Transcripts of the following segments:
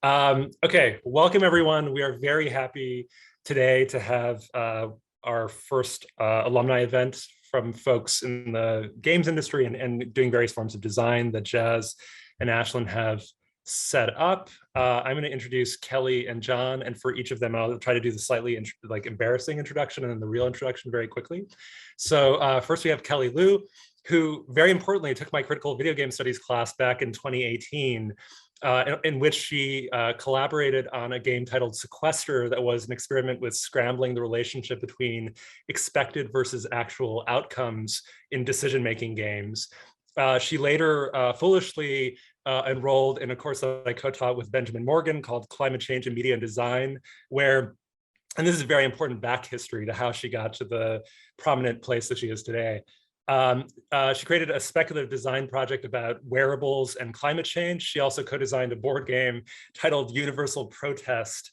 Okay, welcome everyone. We are very happy today to have our first alumni event from folks in the games industry and doing various forms of design that Jazz and Ashlyn have set up. I'm going to introduce Kelly and John, and for each of them, I'll try to do the slightly embarrassing introduction and then the real introduction very quickly. So first we have Kellie Lu, who very importantly took my critical video game studies class back in 2018. In which she collaborated on a game titled Sequester that was an experiment with scrambling the relationship between expected versus actual outcomes in decision-making games. She later foolishly enrolled in a course that I co-taught with Benjamin Morgan called Climate Change in Media and Design, where, and this is very important back history to how she got to the prominent place that she is today. She created a speculative design project about wearables and climate change. She also co-designed a board game titled Universal Protest,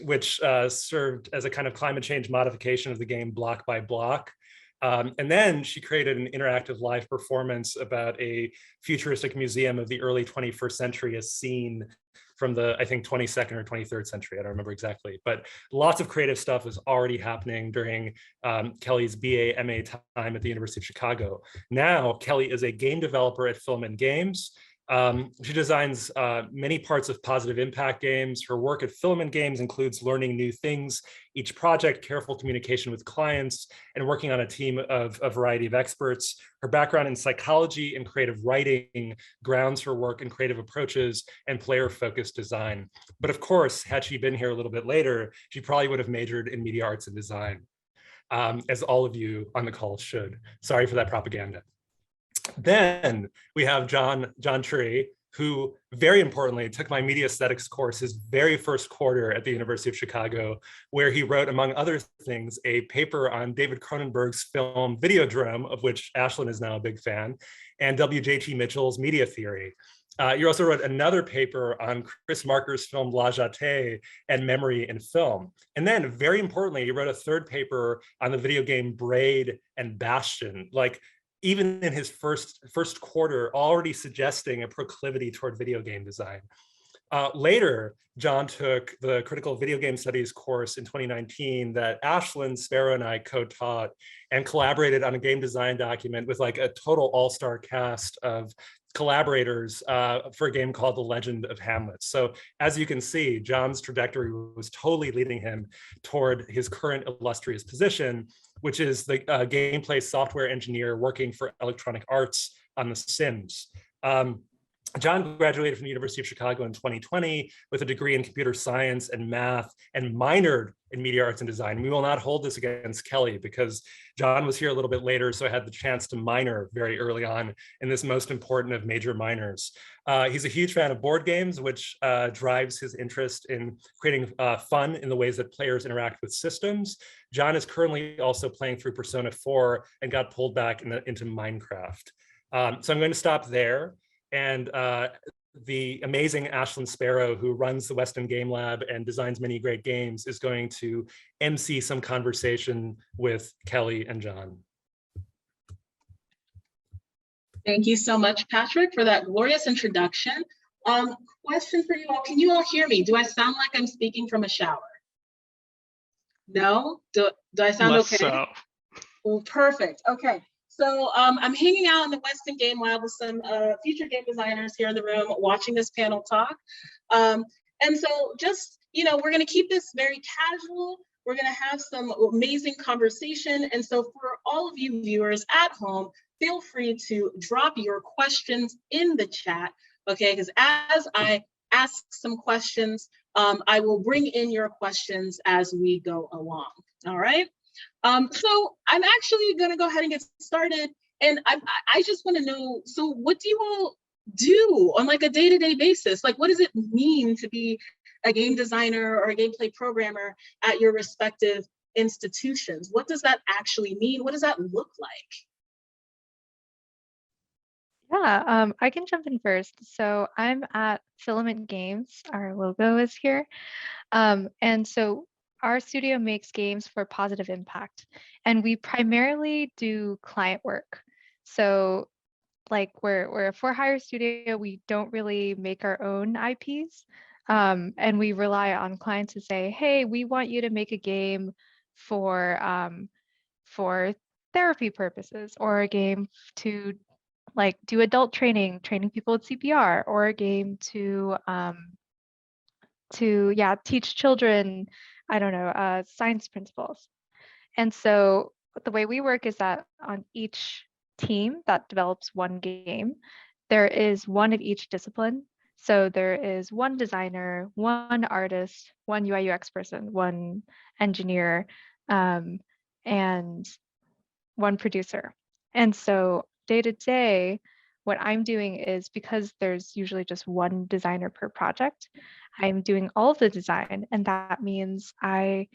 which served as a kind of climate change modification of the game Block by Block. And then she created an interactive live performance about a futuristic museum of the early 21st century as seen from the, I think, 22nd or 23rd century. I don't remember exactly, but lots of creative stuff was already happening during Kelly's BA, MA time at the University of Chicago. Now, Kelly is a game developer at Filament Games. She designs many parts of positive impact games. Her work at Filament Games includes learning new things, each project, careful communication with clients, and working on a team of a variety of experts. Her background in psychology and creative writing grounds her work in creative approaches and player-focused design. But of course, had she been here a little bit later, she probably would have majored in media arts and design, as all of you on the call should. Sorry for that propaganda. Then we have John Churay, who very importantly took my media aesthetics course his very first quarter at the University of Chicago, where he wrote, among other things, a paper on David Cronenberg's film Videodrome, of which Ashlyn is now a big fan, and W.J.T. Mitchell's media theory. You also wrote another paper on Chris Marker's film La Jetée and memory in film. And then, very importantly, he wrote a third paper on the video game Braid and Bastion, like even in his first quarter, already suggesting a proclivity toward video game design. Later, John took the critical video game studies course in 2019 that Ashlyn, Sparrow, and I co-taught and collaborated on a game design document with like a total all-star cast of collaborators for a game called The Legend of Hamlet. So as you can see, John's trajectory was totally leading him toward his current illustrious position, which is the gameplay software engineer working for Electronic Arts on The Sims. John graduated from the University of Chicago in 2020 with a degree in computer science and math and minored in media arts and design. We will not hold this against Kelly because John was here a little bit later, so I had the chance to minor very early on in this most important of major minors. He's a huge fan of board games, which drives his interest in creating fun in the ways that players interact with systems. John is currently also playing through Persona 4 and got pulled back into Minecraft. So I'm going to stop there. And the amazing Ashlyn Sparrow, who runs the Weston Game Lab and designs many great games, is going to MC some conversation with Kelly and John. Thank you so much, Patrick, for that glorious introduction. Question for you all, can you all hear me? Do I sound like I'm speaking from a shower? No? Do I sound okay? So. Well, perfect, okay. So I'm hanging out in the Weston Game Lab with some future game designers here in the room watching this panel talk. And so just, you know, we're gonna keep this very casual. We're gonna have some amazing conversation. And so for all of you viewers at home, feel free to drop your questions in the chat, okay? Because as I ask some questions, I will bring in your questions as we go along, all right? So I'm actually gonna go ahead and get started. And I just wanna know, so what do you all do on like a day-to-day basis? Like, what does it mean to be a game designer or a gameplay programmer at your respective institutions? What does that actually mean? What does that look like? Yeah, I can jump in first. So I'm at Filament Games. Our logo is here. And so our studio makes games for positive impact, and we primarily do client work. So like we're a for-hire studio. We don't really make our own IPs. And we rely on clients to say, hey, we want you to make a game for therapy purposes, or a game to like do adult training people with CPR, or a game to teach children, I don't know, science principles. And so the way we work is that on each team that develops one game, there is one of each discipline. So there is one designer, one artist, one UI UX person, one engineer, and one producer. And so day to day, what I'm doing is, because there's usually just one designer per project, I'm doing all of the design. And that means I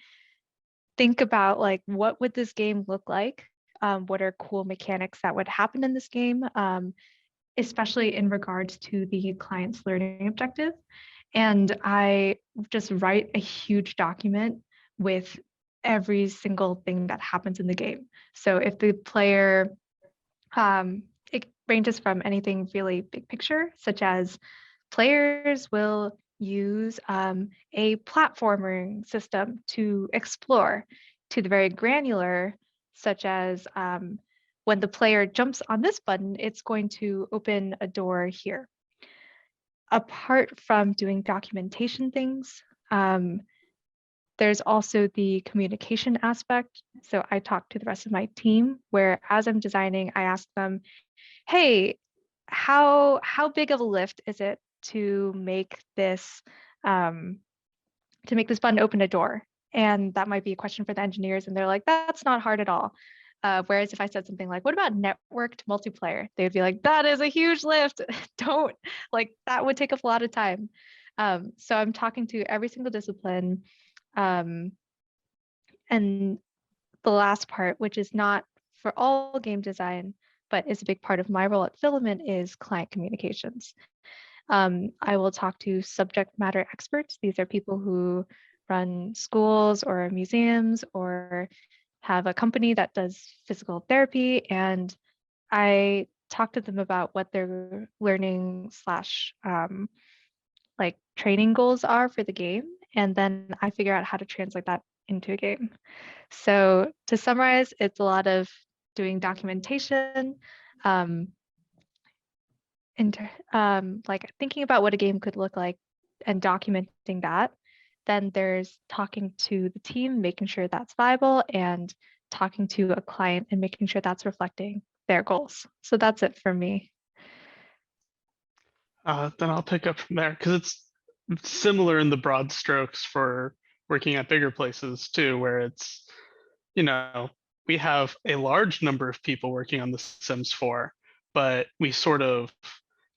think about like, what would this game look like? What are cool mechanics that would happen in this game, especially in regards to the client's learning objective. And I just write a huge document with every single thing that happens in the game. So if the player, it ranges from anything really big picture, such as players will use a platforming system to explore, to the very granular, such as when the player jumps on this button, it's going to open a door here. Apart from doing documentation things, there's also the communication aspect. So I talk to the rest of my team, where as I'm designing, I ask them, hey, how big of a lift is it to make this button open a door? And that might be a question for the engineers, and they're like, that's not hard at all. Whereas if I said something like, what about networked multiplayer? They would be like, that is a huge lift. Don't, like, that would take up a lot of time. So I'm talking to every single discipline. And the last part, which is not for all game design, but is a big part of my role at Filament, is client communications. I will talk to subject matter experts. These are people who run schools or museums or have a company that does physical therapy, and I talk to them about what their learning slash like training goals are for the game, and then I figure out how to translate that into a game. So to summarize, it's a lot of doing documentation, like thinking about what a game could look like and documenting that. Then there's talking to the team, making sure that's viable, and talking to a client and making sure that's reflecting their goals. So that's it for me. Then I'll pick up from there, because it's similar in the broad strokes for working at bigger places too, where it's, we have a large number of people working on The Sims 4, but we sort of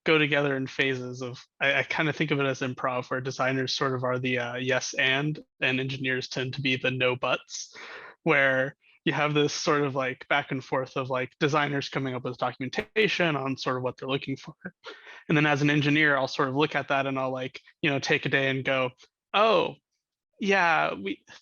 go together in phases of, I kind of think of it as improv, where designers sort of are the yes and engineers tend to be the no buts, where you have this sort of like back and forth of like designers coming up with documentation on sort of what they're looking for. And then as an engineer, I'll sort of look at that and I'll like, take a day and go, oh, yeah,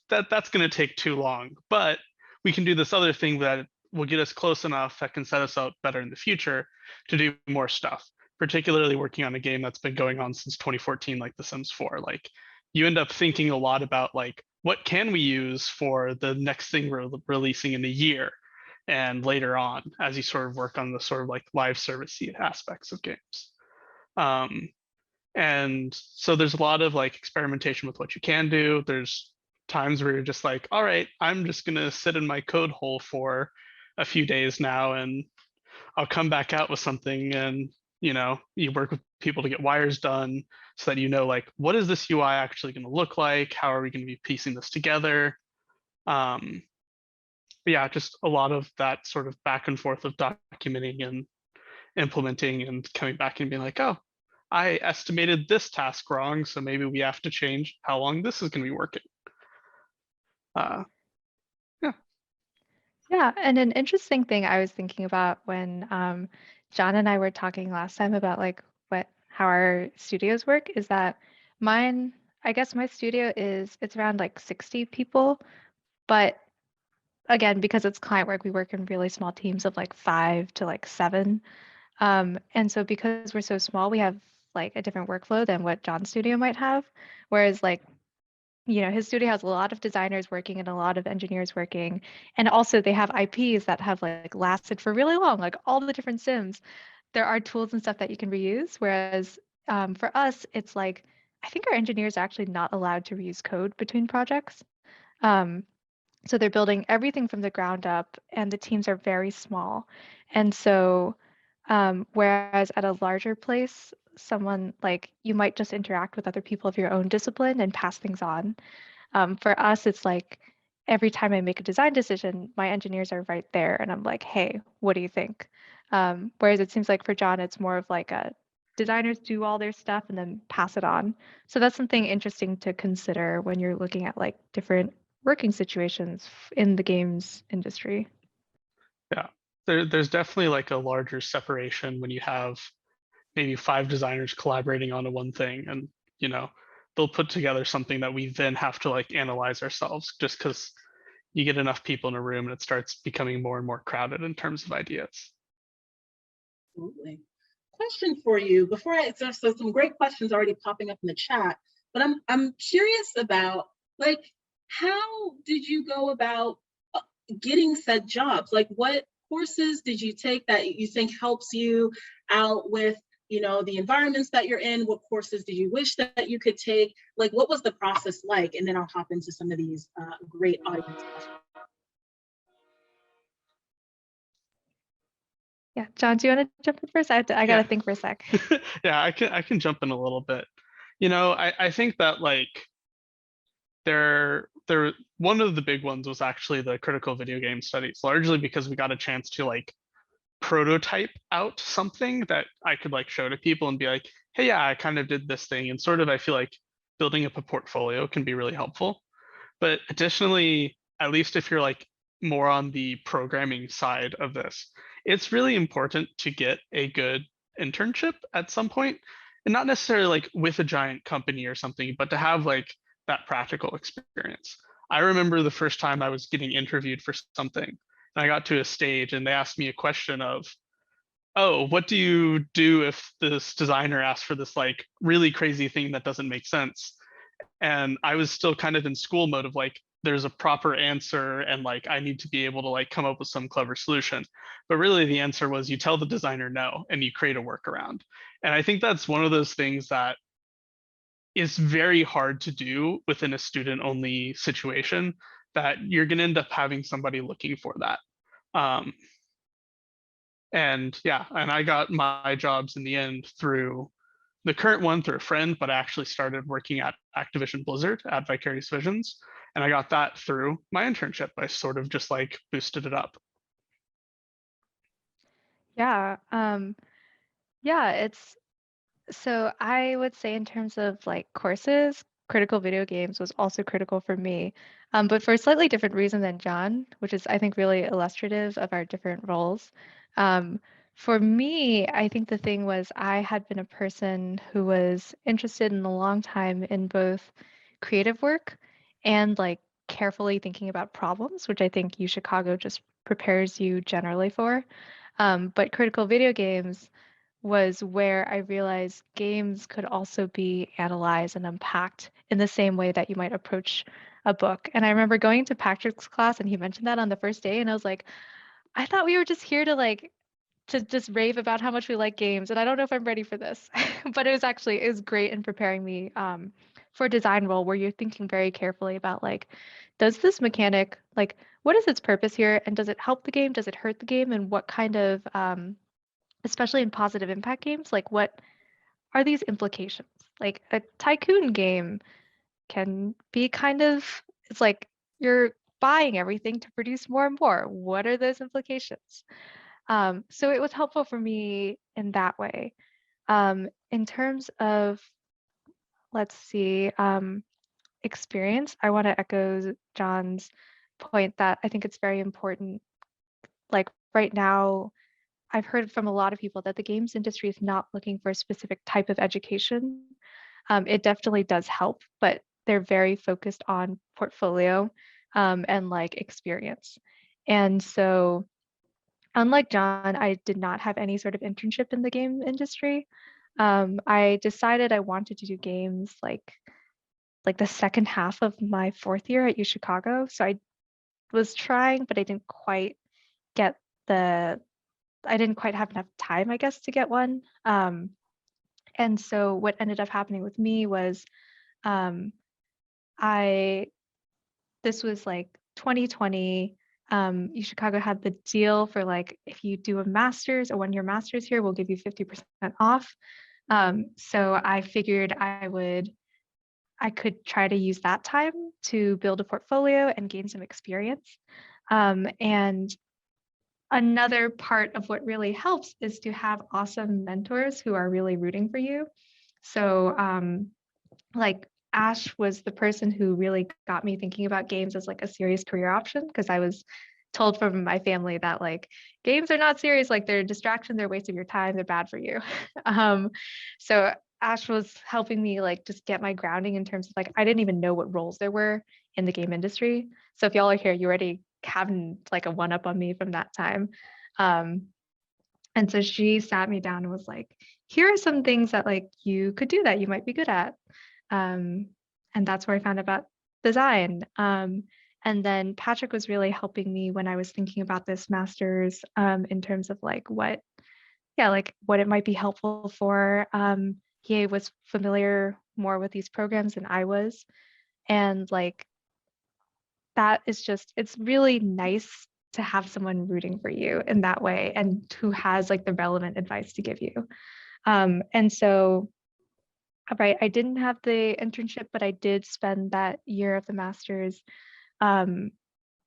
that's going to take too long, but we can do this other thing that will get us close enough that can set us up better in the future to do more stuff, particularly working on a game that's been going on since 2014, like The Sims 4. Like, you end up thinking a lot about like, what can we use for the next thing we're releasing in a year and later on, as you sort of work on the sort of like live servicey aspects of games. And so there's a lot of like experimentation with what you can do. There's times where you're just like, all right, I'm just gonna sit in my code hole for a few days now, and I'll come back out with something. And you work with people to get wires done so that like, what is this UI actually going to look like? How are we going to be piecing this together? But yeah, just a lot of that sort of back and forth of documenting and implementing and coming back and being like, oh, I estimated this task wrong, so maybe we have to change how long this is going to be working. Yeah, and an interesting thing I was thinking about when John and I were talking last time about like how our studios work is that I guess my studio it's around like 60 people, but again, because it's client work, we work in really small teams of like 5 to like 7. And so because we're so small, we have like a different workflow than what John's studio might have. Whereas like, his studio has a lot of designers working and a lot of engineers working. And also they have IPs that have like lasted for really long, like all the different Sims. There are tools and stuff that you can reuse. Whereas for us, it's like, I think our engineers are actually not allowed to reuse code between projects. So they're building everything from the ground up, and the teams are very small. And so, whereas at a larger place, someone like you might just interact with other people of your own discipline and pass things on. For us, it's like every time I make a design decision, my engineers are right there, and I'm like, hey, what do you think? Whereas it seems like for John, it's more of like a designers do all their stuff and then pass it on. So that's something interesting to consider when you're looking at like different working situations in the games industry. Yeah, there's definitely like a larger separation when you have maybe 5 designers collaborating on a one thing, and they'll put together something that we then have to like analyze ourselves, just because you get enough people in a room and it starts becoming more and more crowded in terms of ideas. Absolutely. Question for you before so some great questions already popping up in the chat, but I'm curious about like, how did you go about getting said jobs? Like, what courses did you take that you think helps you out with the environments that you're in? What courses did you wish that you could take? Like, what was the process like? And then I'll hop into some of these great audience questions. Yeah, John, do you want to jump in first? I gotta think for a sec. Yeah, I can jump in a little bit. I think that like there one of the big ones was actually the critical video game studies, largely because we got a chance to like prototype out something that I could like show to people and be like, hey, yeah, I kind of did this thing. And sort of I feel like building up a portfolio can be really helpful. But additionally, at least if you're like more on the programming side of this, it's really important to get a good internship at some point, and not necessarily like with a giant company or something, but to have like that practical experience. I remember the first time I was getting interviewed for something, and I got to a stage and they asked me a question of, oh, what do you do if this designer asks for this like really crazy thing that doesn't make sense? And I was still kind of in school mode of like, there's a proper answer and like I need to be able to like come up with some clever solution. But really the answer was you tell the designer no and you create a workaround. And I think that's one of those things that is very hard to do within a student only situation, that you're going to end up having somebody looking for that. And yeah, and I got my jobs in the end through the current one through a friend, but I actually started working at Activision Blizzard at Vicarious Visions. And I got that through my internship. I sort of just like boosted it up. Yeah. It's so I would say in terms of like courses, critical video games was also critical for me, but for a slightly different reason than John, which is I think really illustrative of our different roles. For me, I think the thing was I had been a person who was interested in a long time in both creative work and like carefully thinking about problems, which I think UChicago just prepares you generally for. But critical video games was where I realized games could also be analyzed and unpacked in the same way that you might approach a book. And I remember going to Patrick's class and he mentioned that on the first day, and I was like, I thought we were just here to just rave about how much we like games, and I don't know if I'm ready for this. But it was great in preparing me for a design role where you're thinking very carefully about like, does this mechanic, like, what is its purpose here, and does it help the game, does it hurt the game, and what kind of especially in positive impact games, like what are these implications? Like a tycoon game can be it's like you're buying everything to produce more and more. What are those implications? So it was helpful for me in that way. In terms of, let's see, experience, I want to echo John's point that I think it's very important. Like right now, I've heard from a lot of people that the games industry is not looking for a specific type of education. It definitely does help, but they're very focused on portfolio and like experience. And so, unlike John, I did not have any sort of internship in the game industry. I decided I wanted to do games like the second half of my fourth year at UChicago. So I was trying, but I didn't quite get I didn't quite have enough time, I guess, to get one. And so what ended up happening with me was um, this was like 2020. UChicago had the deal for like, if you do a master's, a one-year master's here, we'll give you 50% off. So I figured I could try to use that time to build a portfolio and gain some experience. And another part of what really helps is to have awesome mentors who are really rooting for you. So like Ash was the person who really got me thinking about games as like a serious career option, because I was told from my family that like games are not serious, like they're a distraction, they're a waste of your time, they're bad for you. So Ash was helping me like just get my grounding in terms of like, I didn't even know what roles there were in the game industry. So if y'all are here, you already having like a one up on me from that time. And so she sat me down and was like, here are some things that like you could do that you might be good at. And that's where I found out about design. And then Patrick was really helping me when I was thinking about this master's in terms of like what it might be helpful for. He was familiar more with these programs than I was. And like, that is just, it's really nice to have someone rooting for you in that way and who has like the relevant advice to give you. And so, right, I didn't have the internship, but I did spend that year of the master's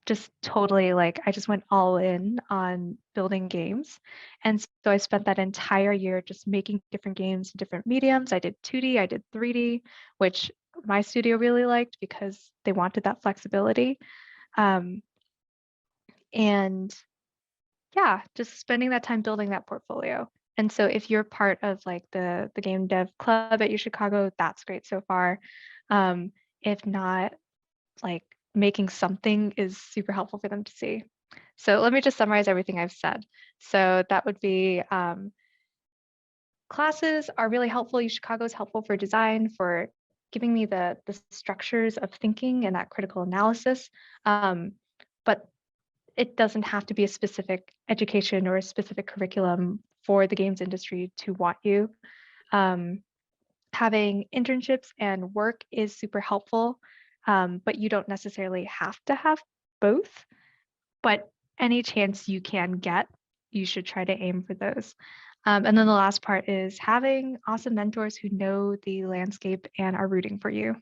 just totally like, I just went all in on building games. And so I spent that entire year just making different games in different mediums. I did 2D, I did 3D, which my studio really liked because they wanted that flexibility. And yeah, just spending that time building that portfolio. And so if you're part of like the game dev club at UChicago, that's great so far. If not, like making something is super helpful for them to see. So let me just summarize everything I've said. So that would be classes are really helpful. UChicago is helpful for design, for giving me the structures of thinking and that critical analysis. But it doesn't have to be a specific education or a specific curriculum for the games industry to want you. Having internships and work is super helpful, but you don't necessarily have to have both. But any chance you can get, you should try to aim for those. And then the last part is having awesome mentors who know the landscape and are rooting for you.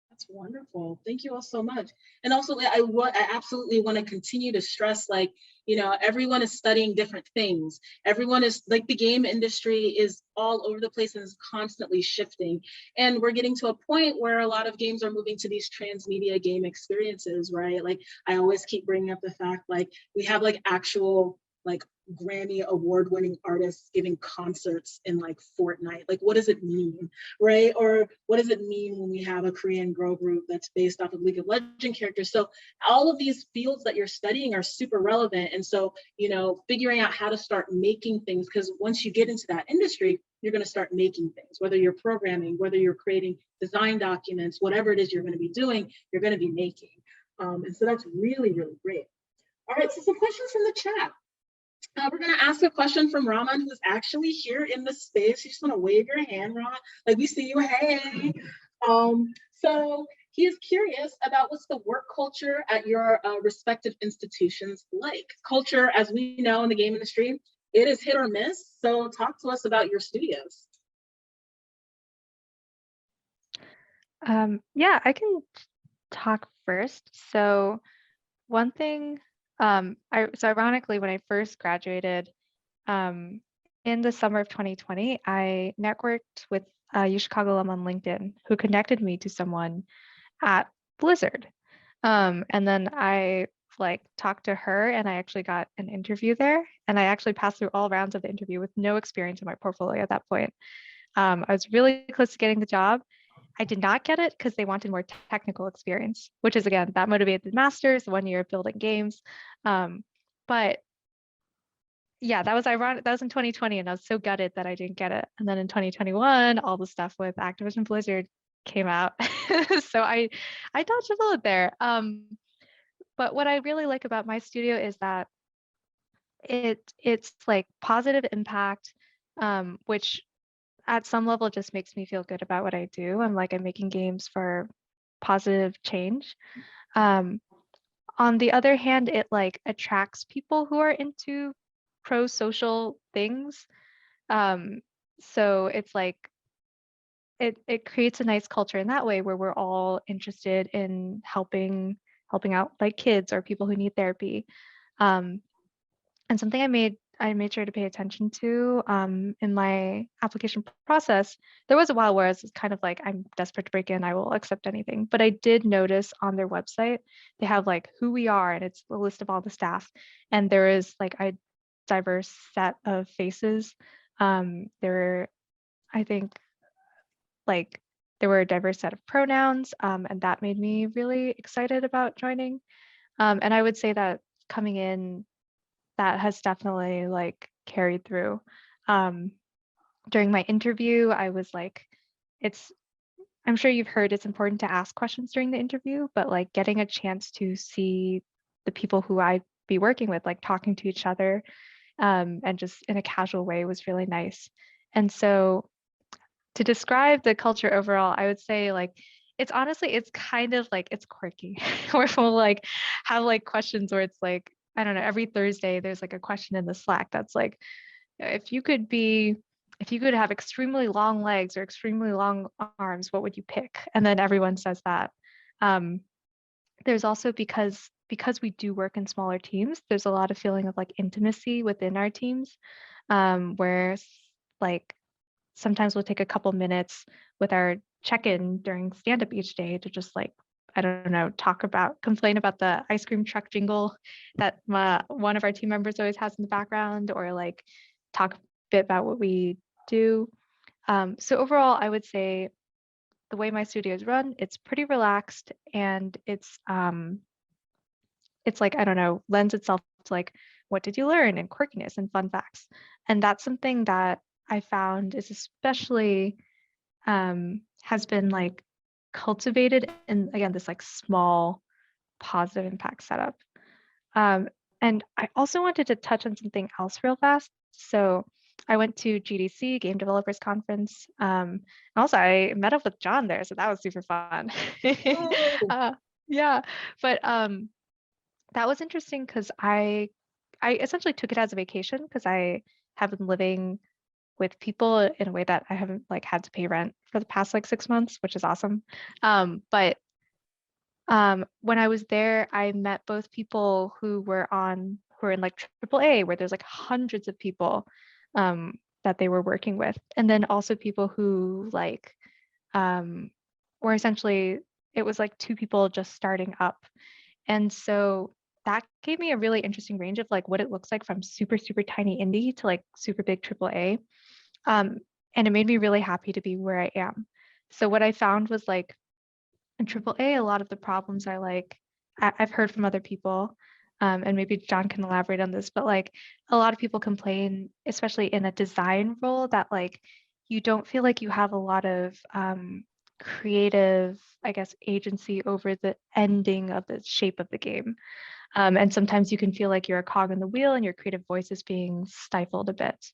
That's wonderful. Thank you all so much. And also, I absolutely want to continue to stress, like, you know, everyone is studying different things. Everyone is like, the game industry is all over the place and is constantly shifting. And we're getting to a point where a lot of games are moving to these transmedia game experiences, right? Like, I always keep bringing up the fact, like, we have like actual like Grammy award-winning artists giving concerts in like Fortnite. Like, what does it mean, right? Or what does it mean when we have a Korean girl group that's based off of League of Legends characters? So all of these fields that you're studying are super relevant. And so, you know, figuring out how to start making things, because once you get into that industry, you're going to start making things, whether you're programming, whether you're creating design documents, whatever it is you're going to be doing, you're going to be making. And so that's really, really great. All right, so some questions from the chat. We're going to ask a question from Raman, who's actually here in the space. You just want to wave your hand, Raman. Like, we see you, hey. So he is curious about what's the work culture at your respective institutions like. Culture, as we know in the game industry, it is hit or miss. So talk to us about your studios. Yeah, I can talk first. So one thing, so ironically, when I first graduated in the summer of 2020, I networked with a UChicago alum on LinkedIn who connected me to someone at Blizzard. And then I like talked to her and I actually got an interview there. And I actually passed through all rounds of the interview with no experience in my portfolio at that point. I was really close to getting the job. I did not get it because they wanted more technical experience, which is, again, that motivated the master's, 1 year of building games. But yeah, that was ironic. That was in 2020, and I was so gutted that I didn't get it. And then in 2021, all the stuff with Activision Blizzard came out. So I dodged a bullet there. But what I really like about my studio is that it's like positive impact, which at some level just makes me feel good about what I do. I'm making games for positive change. On the other hand, it attracts people who are into pro-social things. So it's it creates a nice culture in that way where we're all interested in helping out kids or people who need therapy. And something I made sure to pay attention to in my application process. There was a while where I was kind of I'm desperate to break in, I will accept anything. But I did notice on their website, they have who we are, and it's the list of all the staff. And there is a diverse set of faces. There, I think, there were a diverse set of pronouns, and that made me really excited about joining. And I would say that coming in, that has definitely carried through. During my interview, I was I'm sure you've heard it's important to ask questions during the interview, but getting a chance to see the people who I'd be working with, talking to each other, and just in a casual way was really nice. And so to describe the culture overall, I would say it's honestly, it's kind of it's quirky, where we'll have questions where it's I don't know, every Thursday there's a question in the Slack that's if you could have extremely long legs or extremely long arms, what would you pick? And then everyone says that. There's also, because we do work in smaller teams, there's a lot of feeling of intimacy within our teams, where sometimes we'll take a couple minutes with our check-in during stand-up each day to just I don't know, complain about the ice cream truck jingle that one of our team members always has in the background, or talk a bit about what we do. So overall, I would say the way my studio is run, it's pretty relaxed, and it's I don't know, lends itself to what did you learn, and quirkiness and fun facts. And that's something that I found is especially has been cultivated in, again, this small positive impact setup. And I also wanted to touch on something else real fast. So I went to GDC, Game Developers Conference. And also I met up with John there, so that was super fun. Yeah, but that was interesting because I essentially took it as a vacation, because I have been living with people in a way that I haven't had to pay rent for the past 6 months, which is awesome. But when I was there, I met both people who were in AAA, where there's hundreds of people that they were working with, and then also people who were essentially, it was 2 people just starting up. And so that gave me a really interesting range of what it looks like from super, super tiny indie to super big AAA. And it made me really happy to be where I am. So what I found was in AAA, a lot of the problems are I've heard from other people, and maybe John can elaborate on this, but a lot of people complain, especially in a design role, that you don't feel like you have a lot of creative, I guess, agency over the ending of the shape of the game. And sometimes you can feel like you're a cog in the wheel and your creative voice is being stifled a bit.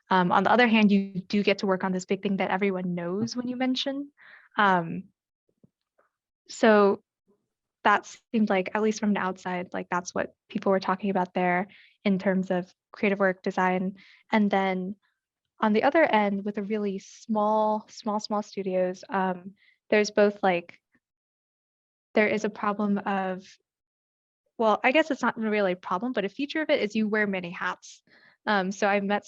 On the other hand, you do get to work on this big thing that everyone knows when you mention. So that seemed at least from the outside, that's what people were talking about there in terms of creative work, design. And then on the other end, with a really small studios, there's both there is a problem of, well, I guess it's not really a problem, but a feature of it is you wear many hats. So I met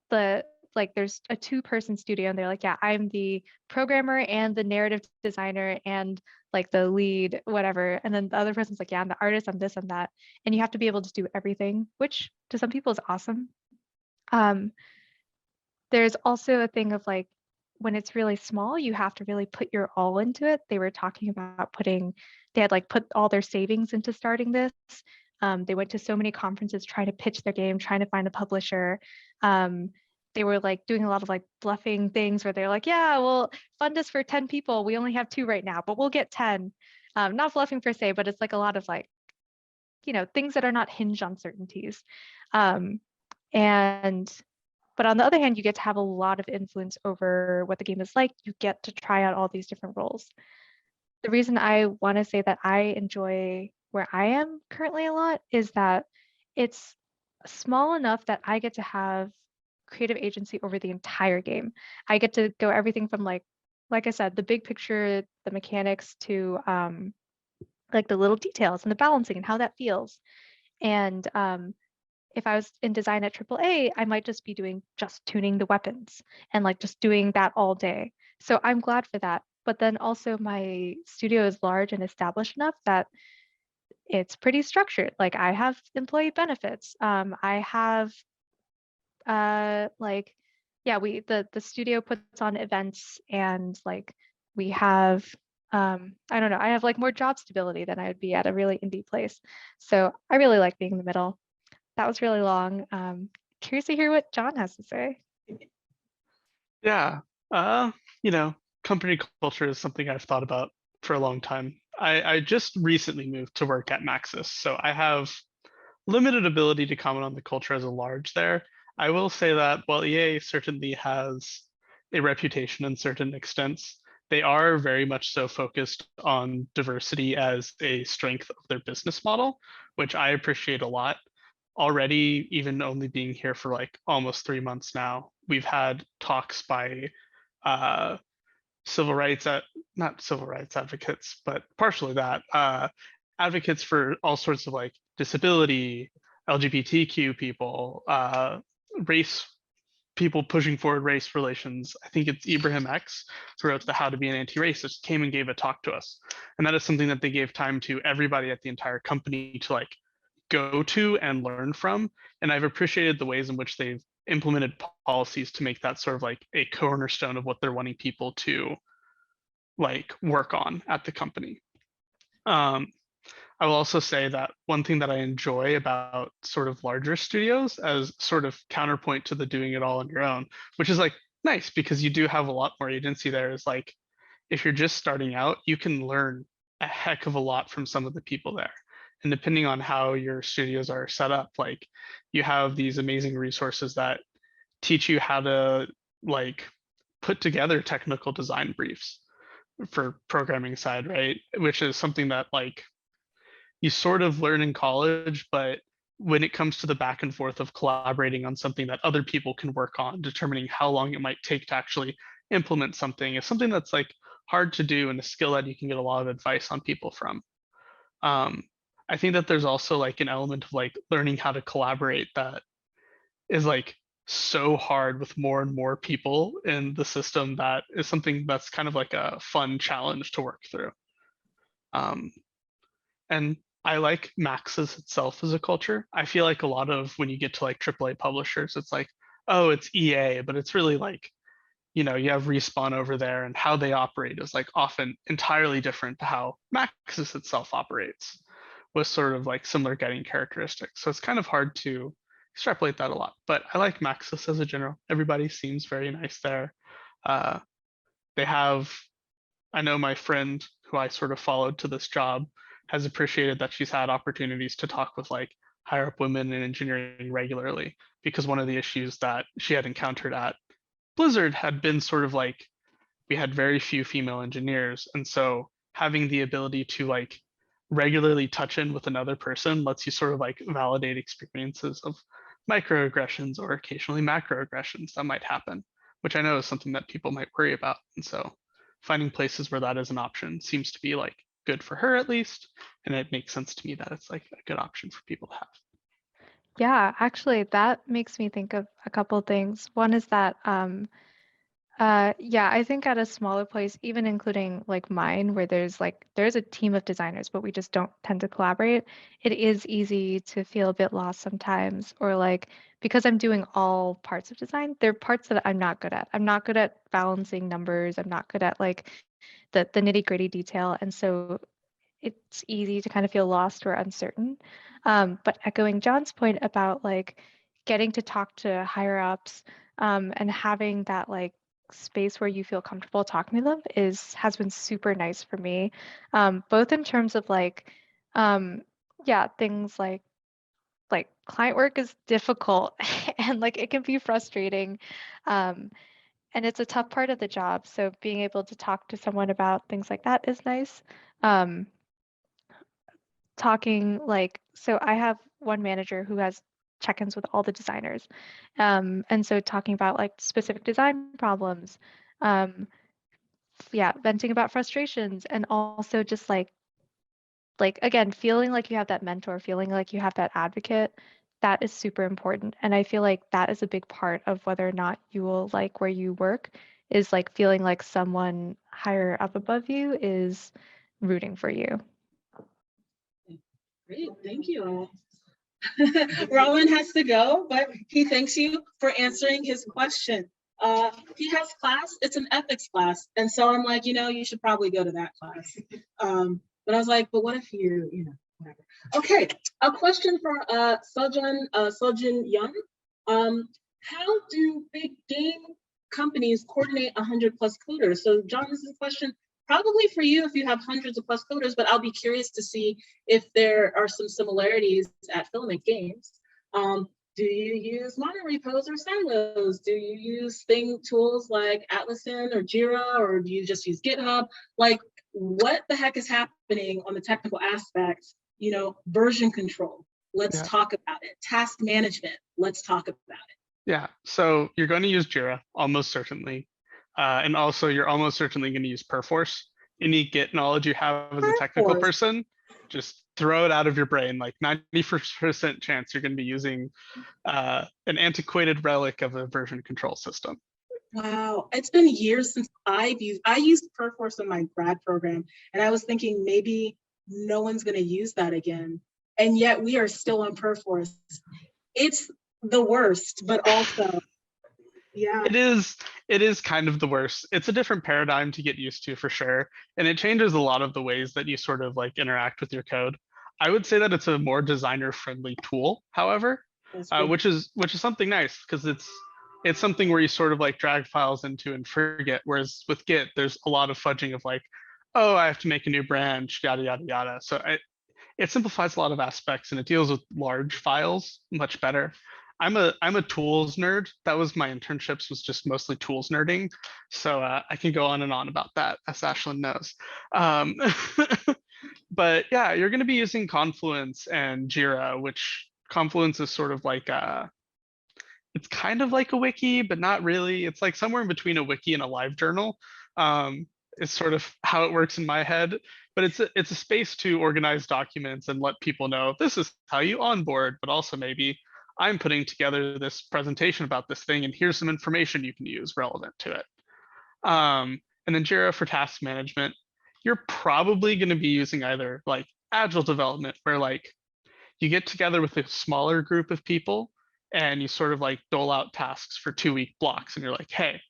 there's a 2-person studio, and they're yeah, I'm the programmer and the narrative designer and the lead, whatever. And then the other person's yeah, I'm the artist, I'm this, I'm that. And you have to be able to do everything, which to some people is awesome. There's also a thing of when it's really small, you have to really put your all into it. They were talking about they had put all their savings into starting this. They went to so many conferences trying to pitch their game, trying to find a publisher. They were like doing a lot of like bluffing things where they're like, yeah, well, fund us for 10 people. We only have 2 right now, but we'll get 10. Not bluffing per se, but it's like a lot of like, things that are not hinged on certainties. But on the other hand, you get to have a lot of influence over what the game is like. You get to try out all these different roles. The reason I want to say that I enjoy where I am currently a lot is that it's small enough that I get to have creative agency over the entire game. I get to go everything from like I said, the big picture, the mechanics to like the little details and the balancing and how that feels. And if I was in design at AAA, I might just be doing tuning the weapons and like just doing that all day. So I'm glad for that. But then also my studio is large and established enough that it's pretty structured. Like I have employee benefits. I have the studio puts on events, and like we have I don't know, I have like more job stability than I would be at a really indie place. So I really like being in the middle. That was really long. Curious to hear what John has to say. Yeah, company culture is something I've thought about for a long time. I just recently moved to work at Maxis, so I have limited ability to comment on the culture as a large there. I will say that while EA certainly has a reputation in certain extents, they are very much so focused on diversity as a strength of their business model, which I appreciate a lot. Already, even only being here for like almost 3 months now, we've had talks by not civil rights advocates, but partially that, advocates for all sorts of like disability, LGBTQ people, race people pushing forward race relations. I think it's Ibrahim X, who wrote the How to Be an Anti-Racist, came and gave a talk to us. And that is something that they gave time to everybody at the entire company to like go to and learn from. And I've appreciated the ways in which they've implemented policies to make that sort of like a cornerstone of what they're wanting people to like work on at the company. I will also say that one thing that I enjoy about sort of larger studios as sort of counterpoint to the doing it all on your own, which is like nice because you do have a lot more agency there, is like if you're just starting out, you can learn a heck of a lot from some of the people there. And depending on how your studios are set up, like you have these amazing resources that teach you how to like put together technical design briefs for programming side, right? Which is something that like you sort of learn in college, but when it comes to the back and forth of collaborating on something that other people can work on, determining how long it might take to actually implement something is something that's like hard to do and a skill that you can get a lot of advice on people from. I think that there's also like an element of like learning how to collaborate that is like so hard with more and more people in the system, that is something that's kind of like a fun challenge to work through. And I like Maxis itself as a culture. I feel like a lot of when you get to like AAA publishers, it's like, oh, it's EA, but it's really like, you have Respawn over there, and how they operate is like often entirely different to how Maxis itself operates, with sort of like similar guiding characteristics. So it's kind of hard to extrapolate that a lot, but I like Maxis as a general. Everybody seems very nice there. They have, I know my friend who I sort of followed to this job has appreciated that she's had opportunities to talk with like higher up women in engineering regularly, because one of the issues that she had encountered at Blizzard had been sort of like, we had very few female engineers. And so having the ability to like regularly touch in with another person lets you sort of like validate experiences of microaggressions or occasionally macroaggressions that might happen, which I know is something that people might worry about. And so finding places where that is an option seems to be like good for her at least. And it makes sense to me that it's like a good option for people to have. Yeah, actually, that makes me think of a couple things. One is that yeah, I think at a smaller place, even including like mine, where there's a team of designers, but we just don't tend to collaborate, it is easy to feel a bit lost sometimes, or like because I'm doing all parts of design, there are parts that I'm not good at. I'm not good at balancing numbers. I'm not good at like the nitty-gritty detail. And so it's easy to kind of feel lost or uncertain. But echoing John's point about like getting to talk to higher ups and having that like space where you feel comfortable talking to them has been super nice for me, both in terms of like yeah, things like client work is difficult and like it can be frustrating, and it's a tough part of the job, so being able to talk to someone about things like that is nice. um, Talking like, so I have one manager who has check-ins with all the designers, and so talking about like specific design problems, um, yeah, venting about frustrations, and also just like again, feeling like you have that mentor, feeling like you have that advocate, that is super important. And I feel like that is a big part of whether or not you will like where you work, is like feeling like someone higher up above you is rooting for you. Great, thank you. Rowan has to go, but he thanks you for answering his question. He has class, it's an ethics class. And so I'm like, you should probably go to that class. But I was like, but what if whatever. Okay, a question for Sojin Young. How do big game companies coordinate 100 plus coders? So John, this is a question probably for you if you have hundreds of plus coders, but I'll be curious to see if there are some similarities at Filament Games. Do you use mono repos or silos? Do you use tools like Atlassian or Jira, or do you just use GitHub? Like, what the heck is happening on the technical aspects? Version control, let's talk about it. Task management, let's talk about it. Yeah, so you're going to use Jira, almost certainly. And also you're almost certainly going to use Perforce. Any Git knowledge you have as a technical person, just throw it out of your brain. Like 90% chance you're going to be using an antiquated relic of a version control system. Wow, it's been years since I used Perforce in my grad program, and I was thinking maybe no one's going to use that again. And yet we are still on Perforce. It's the worst, but also, yeah. It is kind of the worst. It's a different paradigm to get used to for sure. And it changes a lot of the ways that you sort of like interact with your code. I would say that it's a more designer friendly tool, however, which is something nice, because it's something where you sort of like drag files into and forget. Whereas with Git, there's a lot of fudging of like, oh, I have to make a new branch, yada, yada, yada. So it simplifies a lot of aspects, and it deals with large files much better. I'm a tools nerd. That was my internships, was just mostly tools nerding. So I can go on and on about that, as Ashlyn knows. But yeah, you're going to be using Confluence and Jira, which Confluence is sort of like it's kind of like a wiki, but not really. It's like somewhere in between a wiki and a live journal. Is sort of how it works in my head. But it's a space to organize documents and let people know this is how you onboard, but also maybe I'm putting together this presentation about this thing, and here's some information you can use relevant to it. And then Jira for task management. You're probably going to be using either like agile development, where like you get together with a smaller group of people and you sort of like dole out tasks for 2-week blocks, and you're like, hey,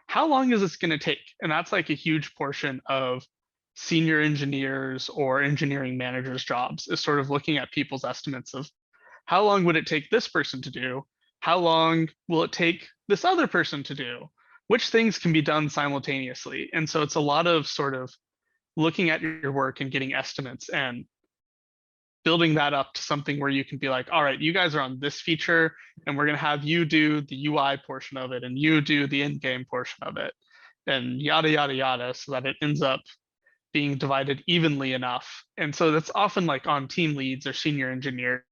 how long is this going to take? And that's like a huge portion of senior engineers or engineering managers' jobs, is sort of looking at people's estimates of how long would it take this person to do? How long will it take this other person to do? Which things can be done simultaneously? And so it's a lot of sort of looking at your work and getting estimates and building that up to something where you can be like, all right, you guys are on this feature, and we're going to have you do the UI portion of it, and you do the in-game portion of it, and yada, yada, yada, so that it ends up being divided evenly enough. And so that's often like on team leads or senior engineers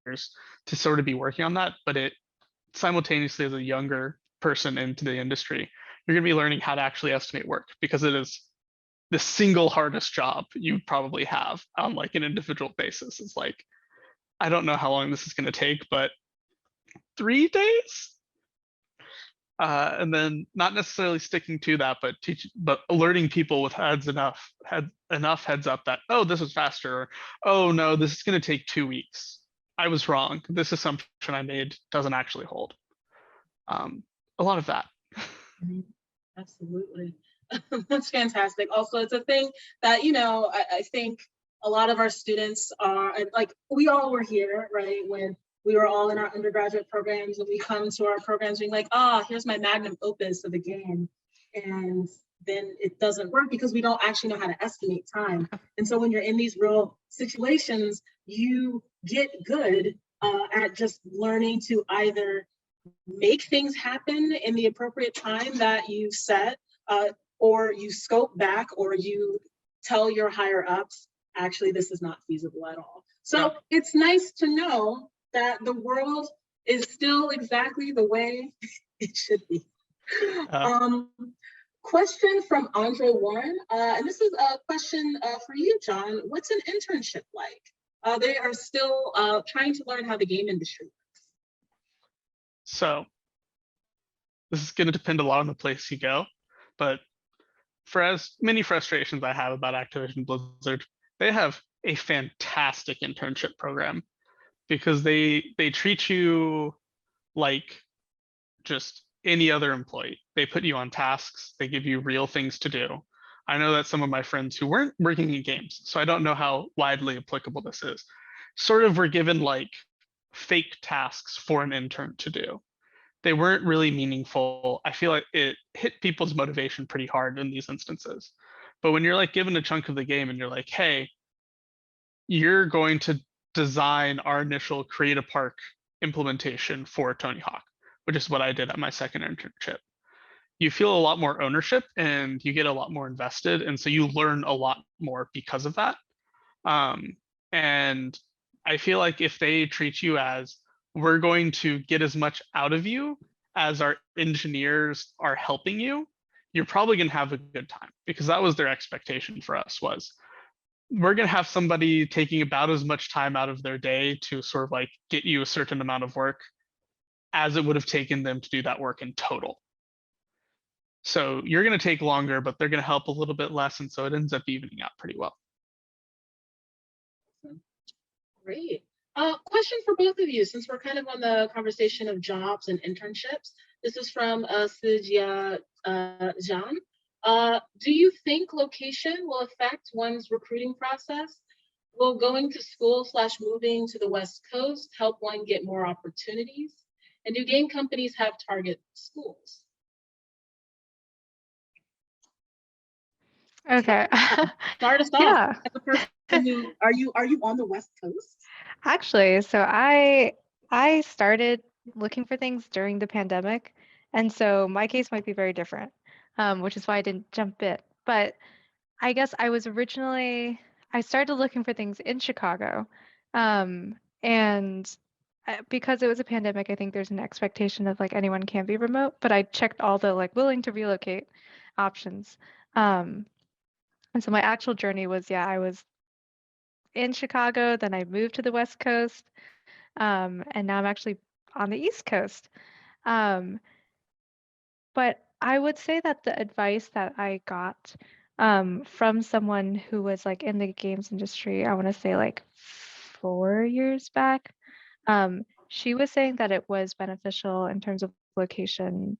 to sort of be working on that. But it simultaneously, as a younger person into the industry, you're going to be learning how to actually estimate work, because it is the single hardest job you probably have on like an individual basis. It's like, I don't know how long this is going to take, but 3 days. And then not necessarily sticking to that, but alerting people with enough heads up that, oh, this is faster, or oh no, this is going to take 2 weeks. I was wrong. This assumption I made doesn't actually hold. A lot of that. Absolutely. That's fantastic. Also, it's a thing that, I think a lot of our students are like, we all were here, right? When we were all in our undergraduate programs and we come to our programs being like, here's my magnum opus of a game. And then it doesn't work because we don't actually know how to estimate time. And so when you're in these real situations, you get good at just learning to either make things happen in the appropriate time that you set, or you scope back, or you tell your higher ups, actually, this is not feasible at all. So it's nice to know that the world is still exactly the way it should be. Question from Andre Warren, and this is a question for you, John. What's an internship like? They are still trying to learn how the game industry works. So this is going to depend a lot on the place you go, but for as many frustrations I have about Activision Blizzard, they have a fantastic internship program because they treat you like just any other employee. They put you on tasks, they give you real things to do. I know that some of my friends who weren't working in games, so I don't know how widely applicable this is, sort of were given like fake tasks for an intern to do. They weren't really meaningful. I feel like it hit people's motivation pretty hard in these instances. But when you're like given a chunk of the game and you're like, hey, you're going to design our initial Create a Park implementation for Tony Hawk, which is what I did at my second internship. You feel a lot more ownership and you get a lot more invested. And so you learn a lot more because of that. And I feel like if they treat you as, we're going to get as much out of you as our engineers are helping you, you're probably going to have a good time, because that was their expectation for us, was we're going to have somebody taking about as much time out of their day to sort of like get you a certain amount of work as it would have taken them to do that work in total. So you're going to take longer, but they're going to help a little bit less. And so it ends up evening out pretty well. Great. Question for both of you, since we're kind of on the conversation of jobs and internships. This is from Sujia Jan. Do you think location will affect one's recruiting process? Will going to school / moving to the West Coast help one get more opportunities? And do game companies have target schools? Okay. Start us off. Yeah. As a person who, are you on the West Coast? Actually, so I started looking for things during the pandemic, and so my case might be very different, which is why I didn't jump in. But I guess I started looking for things in Chicago, and because it was a pandemic, I think there's an expectation of like anyone can be remote. But I checked all the like willing to relocate options, and so my actual journey was, I was in Chicago, then I moved to the West Coast, and now I'm actually on the East Coast. But I would say that the advice that I got from someone who was like in the games industry, I want to say like 4 years back, she was saying that it was beneficial in terms of location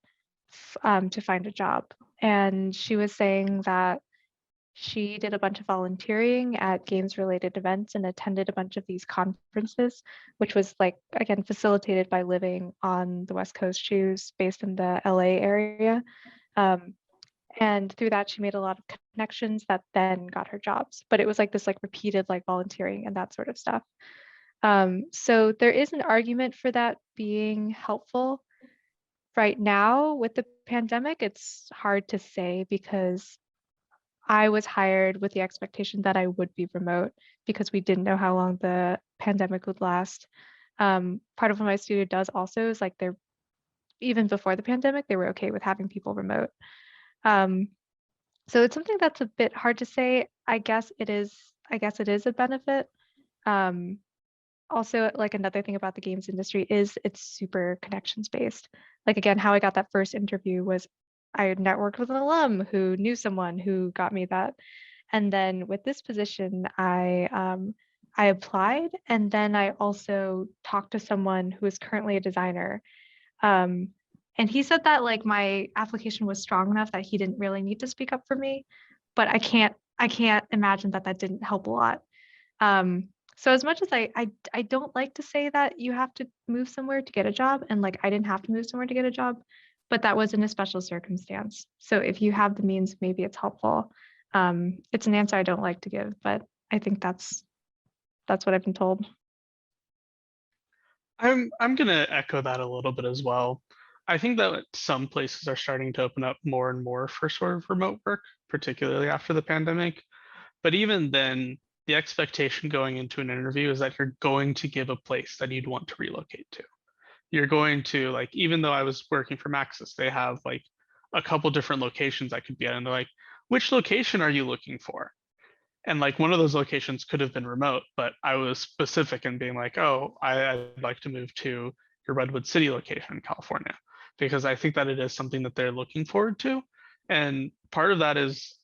to find a job. And she was saying that she did a bunch of volunteering at games related events and attended a bunch of these conferences, which was like, again, facilitated by living on the West Coast. She was based in the LA area. And through that, she made a lot of connections that then got her jobs. But it was like this like repeated like volunteering and that sort of stuff. So there is an argument for that being helpful. Right now with the pandemic, it's hard to say because I was hired with the expectation that I would be remote because we didn't know how long the pandemic would last. Part of what my studio does also is like even before the pandemic, they were okay with having people remote. So it's something that's a bit hard to say. I guess it is a benefit. Also, like another thing about the games industry is it's super connections based. Like again, how I got that first interview was I networked with an alum who knew someone who got me that. And then with this position, I applied, and then I also talked to someone who is currently a designer. And he said that like my application was strong enough that he didn't really need to speak up for me, but I can't imagine that didn't help a lot. So as much as I don't like to say that you have to move somewhere to get a job, and like I didn't have to move somewhere to get a job, but that was in a special circumstance. So if you have the means, maybe it's helpful. It's an answer I don't like to give, but I think that's what I've been told. I'm gonna echo that a little bit as well. I think that some places are starting to open up more and more for sort of remote work, particularly after the pandemic. But even then, the expectation going into an interview is that you're going to give a place that you'd want to relocate to. You're going to, like, even though I was working for Maxis, they have like a couple different locations I could be at, and they're like, which location are you looking for? And like one of those locations could have been remote, but I was specific in being like, oh, I'd like to move to your Redwood City location in California, because I think that it is something that they're looking forward to. And part of that is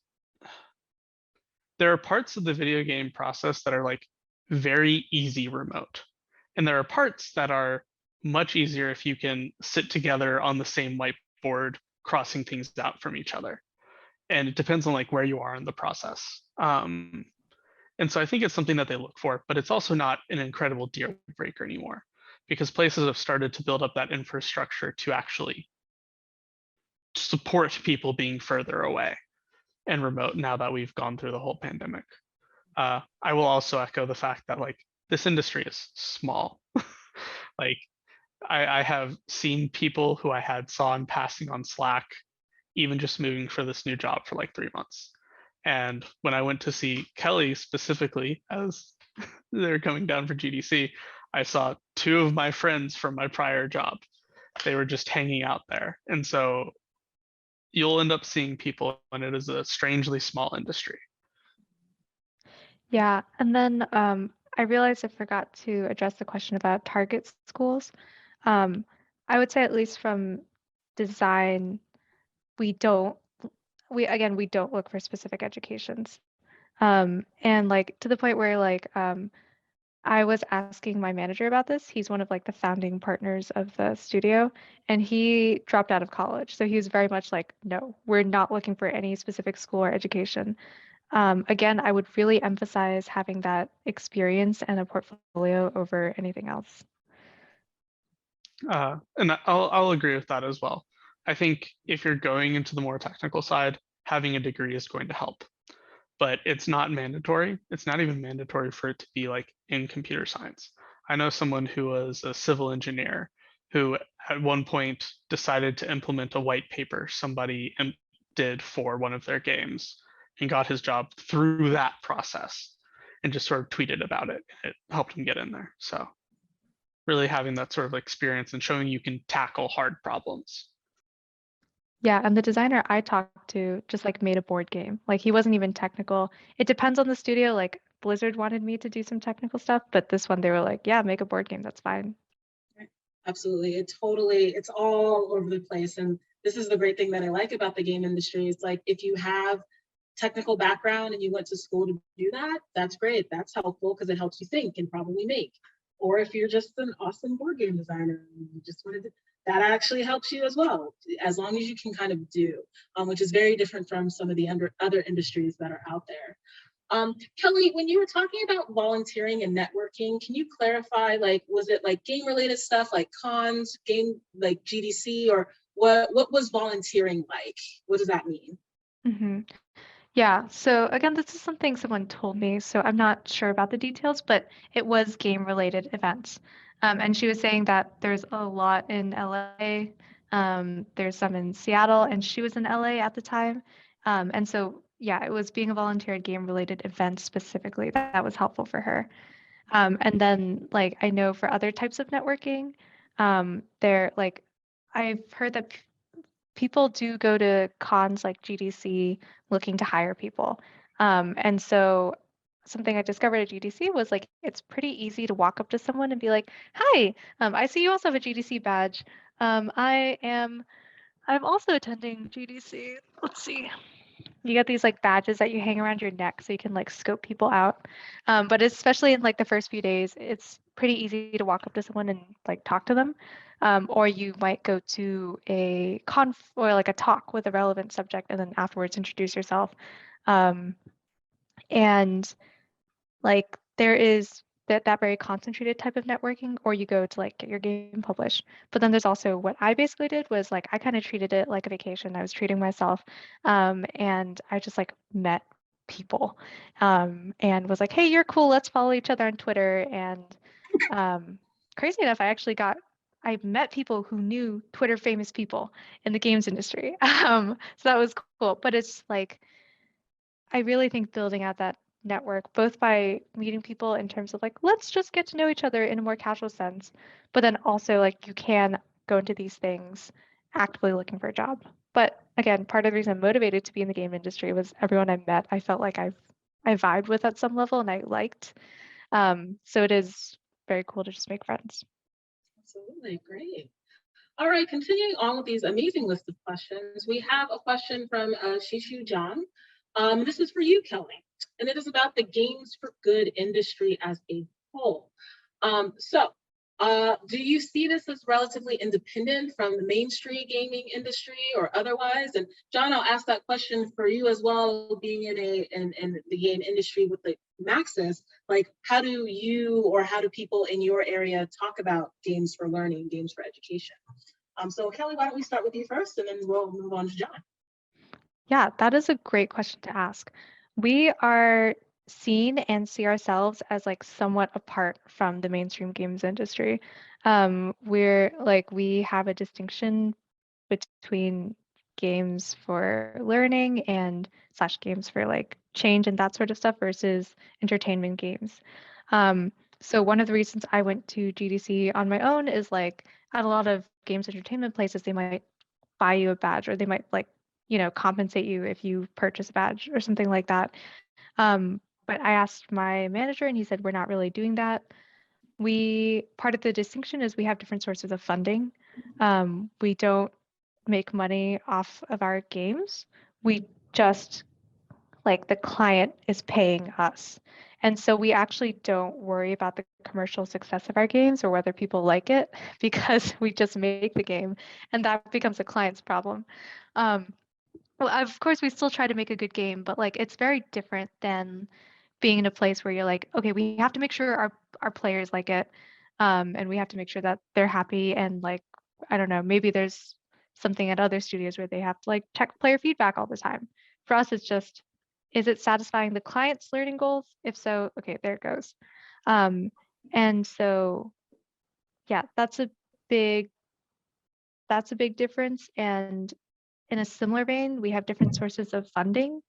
there are parts of the video game process that are like very easy remote. And there are parts that are much easier if you can sit together on the same whiteboard, crossing things out from each other. And it depends on like where you are in the process. And so I think it's something that they look for, but it's also not an incredible deal breaker anymore, because places have started to build up that infrastructure to actually support people being further away and remote now that we've gone through the whole pandemic. I will also echo the fact that like this industry is small. Like I have seen people who I had saw in passing on Slack, even just moving for this new job for like 3 months. And when I went to see Kelly specifically, as they're coming down for GDC, I saw 2 of my friends from my prior job. They were just hanging out there. And so you'll end up seeing people, and it is a strangely small industry. Yeah, and then I realized I forgot to address the question about target schools. I would say at least from design, we don't look for specific educations. And like to the point where like I was asking my manager about this. He's one of like the founding partners of the studio, and he dropped out of college. So he was very much like, no, we're not looking for any specific school or education. Again, I would really emphasize having that experience and a portfolio over anything else. And I'll agree with that as well. I think if you're going into the more technical side, having a degree is going to help, but it's not mandatory. It's not even mandatory for it to be like in computer science. I know someone who was a civil engineer who at one point decided to implement a white paper somebody did for one of their games and got his job through that process and just sort of tweeted about it. It helped him get in there. So really having that sort of experience and showing you can tackle hard problems. Yeah, and the designer I talked to just like made a board game. Like he wasn't even technical. It depends on the studio. Like Blizzard wanted me to do some technical stuff, but this one they were like, yeah, make a board game. That's fine. Absolutely. It's all over the place. And this is the great thing that I like about the game industry. It's like if you have technical background and you went to school to do that, that's great. That's helpful because it helps you think and probably make. Or if you're just an awesome board game designer and you just wanted to, that actually helps you as well, as long as you can kind of do, which is very different from some of the other industries that are out there. Kelly, when you were talking about volunteering and networking, can you clarify, like, was it like game related stuff like cons, game like GDC, or what was volunteering like? What does that mean? Mm-hmm. Yeah, so again, this is something someone told me, so I'm not sure about the details, but it was game-related events. And she was saying that there's a lot in LA, there's some in Seattle, and she was in LA at the time. And so, yeah, it was being a volunteer at game-related events specifically that was helpful for her. And then, like, I know for other types of networking, they're like, I've heard that people do go to cons like GDC looking to hire people. And so something I discovered at GDC was like, it's pretty easy to walk up to someone and be like, hi, I see you also have a GDC badge. I'm also attending GDC. Let's see. You get these like badges that you hang around your neck so you can like scope people out. But especially in like the first few days, it's pretty easy to walk up to someone and like talk to them. Or you might go to a conf or like a talk with a relevant subject and then afterwards introduce yourself. And like there is that very concentrated type of networking, or you go to like get your game published. But then there's also what I basically did was like I kind of treated it like a vacation. I was treating myself, and I just like met people, and was like, hey, you're cool. Let's follow each other on Twitter. And crazy enough, I met people who knew Twitter famous people in the games industry. So that was cool. But it's like I really think building out that network, both by meeting people in terms of like, let's just get to know each other in a more casual sense, but then also like you can go into these things actively looking for a job. But again, part of the reason I'm motivated to be in the game industry was everyone I met, I felt like I vibed with at some level and I liked. So it is very cool to just make friends. Absolutely, great. All right, continuing on with these amazing list of questions, we have a question from Shishu John. This is for you, Kellie, and it is about the games for good industry as a whole. Do you see this as relatively independent from the mainstream gaming industry or otherwise? And John, I'll ask that question for you as well, being in the game industry with the Maxis. Like, how do you or how do people in your area talk about games for learning, games for education? So Kellie, why don't we start with you first, and then we'll move on to John. Yeah, that is a great question to ask. We are seen and see ourselves as like somewhat apart from the mainstream games industry. We have a distinction between games for learning and / games for like change and that sort of stuff versus entertainment games. So one of the reasons I went to GDC on my own is like at a lot of games entertainment places, they might buy you a badge or they might like, compensate you if you purchase a badge or something like that. But I asked my manager and he said, we're not really doing that. Part of the distinction is we have different sources of funding. We don't make money off of our games. We just, like, the client is paying us. And so we actually don't worry about the commercial success of our games or whether people like it because we just make the game and that becomes a client's problem. Well, of course, we still try to make a good game, but like it's very different than being in a place where you're like, okay, we have to make sure our players like it, and we have to make sure that they're happy. And like, I don't know, maybe there's something at other studios where they have to like check player feedback all the time. For us, it's just, is it satisfying the client's learning goals? If so, okay, there it goes. And so, yeah, that's a big difference. And in a similar vein, we have different sources of funding.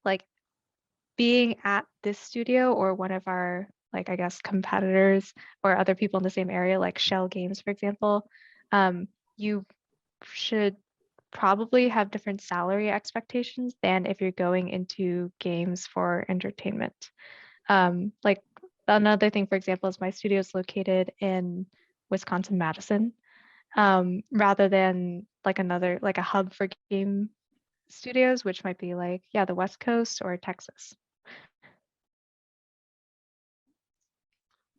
Like being at this studio or one of our, like, I guess, competitors or other people in the same area, like Shell Games, for example, you should probably have different salary expectations than if you're going into games for entertainment. Like another thing, for example, is my studio is located in Wisconsin-Madison, rather than like a hub for game studios, which might be like, yeah, the West Coast or Texas.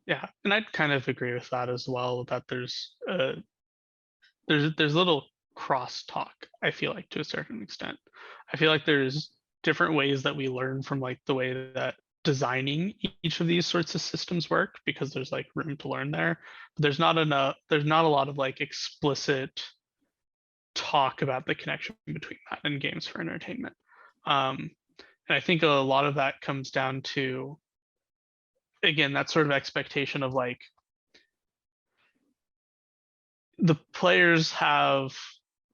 Yeah, and I'd kind of agree with that as well, that there's little crosstalk, I feel like, to a certain extent. I feel like there's different ways that we learn from like the way that designing each of these sorts of systems work, because there's like room to learn there. But there's not a lot of like explicit talk about the connection between that and games for entertainment. And I think a lot of that comes down to, again, that sort of expectation of like the players have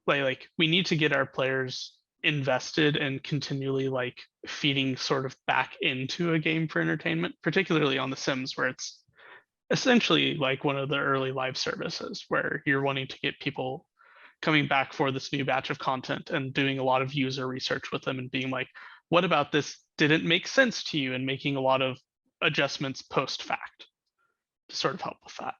like we need to get our players invested and continually like feeding sort of back into a game for entertainment, particularly on The Sims, where it's essentially like one of the early live services where you're wanting to get people coming back for this new batch of content and doing a lot of user research with them and being like, what about this didn't make sense to you, and making a lot of adjustments post fact to sort of help with that.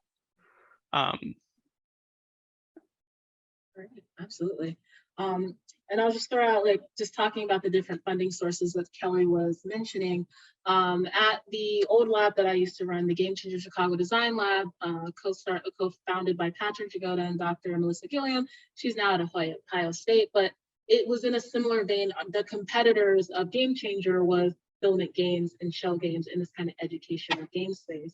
Right, absolutely. And I'll just throw out, like, just talking about the different funding sources that Kellie was mentioning. At the old lab that I used to run, the Game Changer Chicago Design Lab, co-founded by Patrick Jagoda and Dr. Melissa Gilliam. She's now at Ohio State, but it was in a similar vein. The competitors of Game Changer was Filament Games and Shell Games in this kind of education or game space.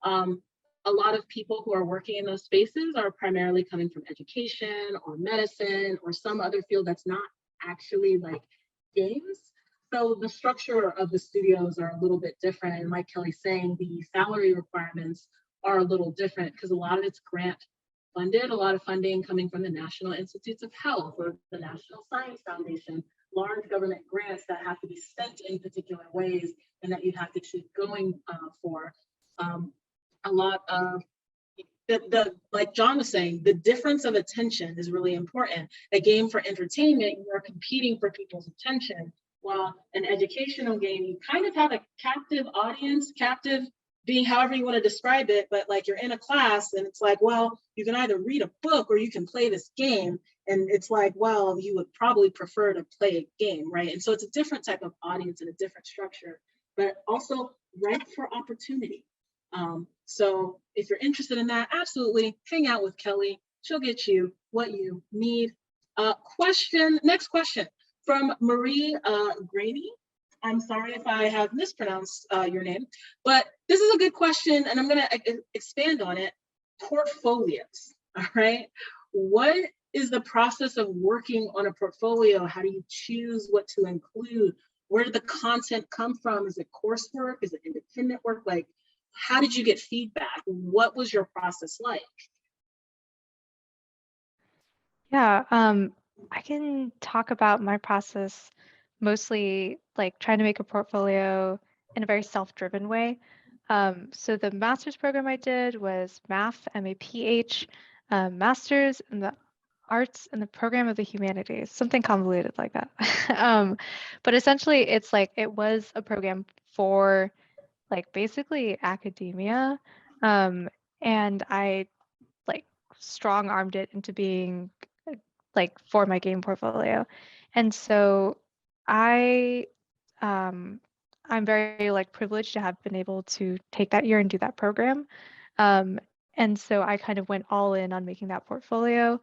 A lot of people who are working in those spaces are primarily coming from education or medicine or some other field that's not actually like games. So the structure of the studios are a little bit different. And like Kellie's saying, the salary requirements are a little different because a lot of it's grant funded, a lot of funding coming from the National Institutes of Health or the National Science Foundation, large government grants that have to be spent in particular ways and that you have to keep going for. A lot of like John was saying, the difference of attention is really important. A game for entertainment, you are competing for people's attention, while an educational game, you kind of have a captive audience, captive being however you want to describe it, but like you're in a class and it's like, well, you can either read a book or you can play this game. And it's like, well, you would probably prefer to play a game, right? And so it's a different type of audience and a different structure, but also ripe for opportunity. So if you're interested in that, absolutely hang out with Kellie. She'll get you what you need. Next question from Marie Graney. I'm sorry if I have mispronounced your name, but this is a good question and I'm gonna expand on it. Portfolios, all right? What is the process of working on a portfolio? How do you choose what to include? Where did the content come from? Is it coursework? Is it independent work? Like, how did you get feedback? What was your process like? Yeah, I can talk about my process mostly like trying to make a portfolio in a very self-driven way. So the master's program I did was math, MAPH, master's in the arts and the program of the humanities, something convoluted like that. But essentially it's like, it was a program for like basically academia. And I like strong-armed it into being like for my game portfolio. And so I'm very like privileged to have been able to take that year and do that program. And so I kind of went all in on making that portfolio.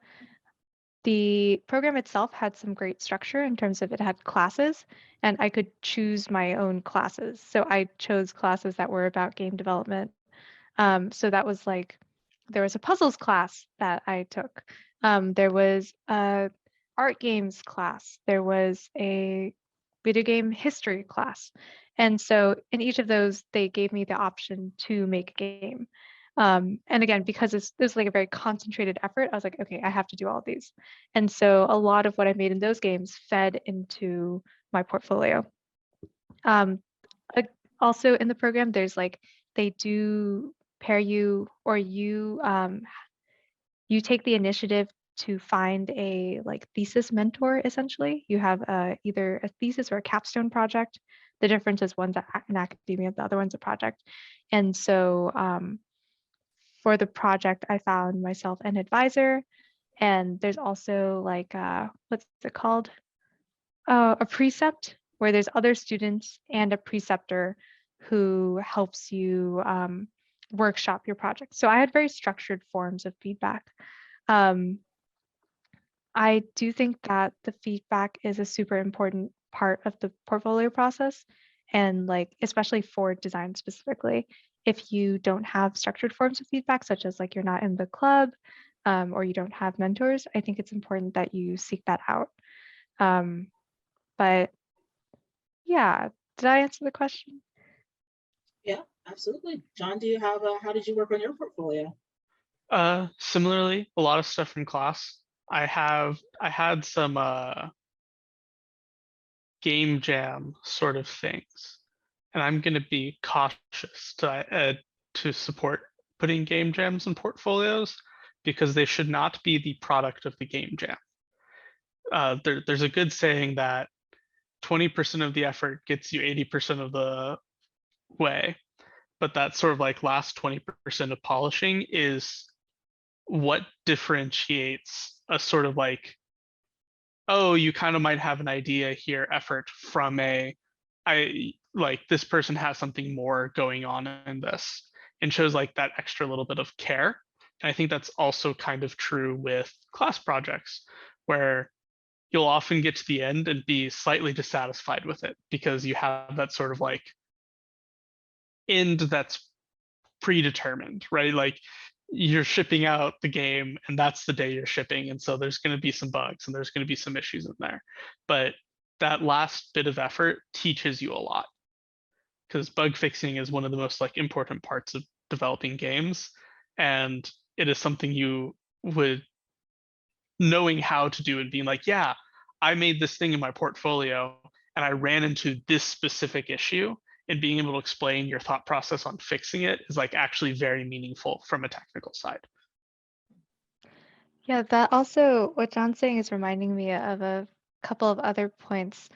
The program itself had some great structure in terms of it had classes and I could choose my own classes. So I chose classes that were about game development. So that was like, there was a puzzles class that I took. There was a art games class. There was a video game history class. And so in each of those, they gave me the option to make a game. And again, because this was like a very concentrated effort, I was like, okay, I have to do all of these. And so a lot of what I made in those games fed into my portfolio. Also in the program, there's like, they do pair you or you take the initiative to find a like thesis mentor, essentially. You have either a thesis or a capstone project. The difference is one's in academia, the other one's a project. And so for the project, I found myself an advisor, and there's also like, what's it called? A precept where there's other students and a preceptor who helps you workshop your project. So I had very structured forms of feedback. I do think that the feedback is a super important part of the portfolio process, and like, especially for design specifically. If you don't have structured forms of feedback, such as like you're not in the club or you don't have mentors, I think it's important that you seek that out. But yeah, did I answer the question? Yeah, absolutely. John, do you have how did you work on your portfolio? Similarly, a lot of stuff from class. I had some game jam sort of things, and I'm going to be cautious to support putting game jams in portfolios because they should not be the product of the game jam. There's a good saying that 20% of the effort gets you 80% of the way, but that sort of like last 20% of polishing is what differentiates a sort of like, oh, you kind of might have an idea here effort from this person has something more going on in this, and shows like that extra little bit of care. And I think that's also kind of true with class projects, where you'll often get to the end and be slightly dissatisfied with it because you have that sort of like end that's predetermined, right? Like you're shipping out the game and that's the day you're shipping. And so there's going to be some bugs and there's going to be some issues in there. But that last bit of effort teaches you a lot, because bug fixing is one of the most like important parts of developing games. And it is something you would, knowing how to do and being like, yeah, I made this thing in my portfolio and I ran into this specific issue, and being able to explain your thought process on fixing it is like actually very meaningful from a technical side. Yeah, that also, what John's saying is reminding me of a couple of other points.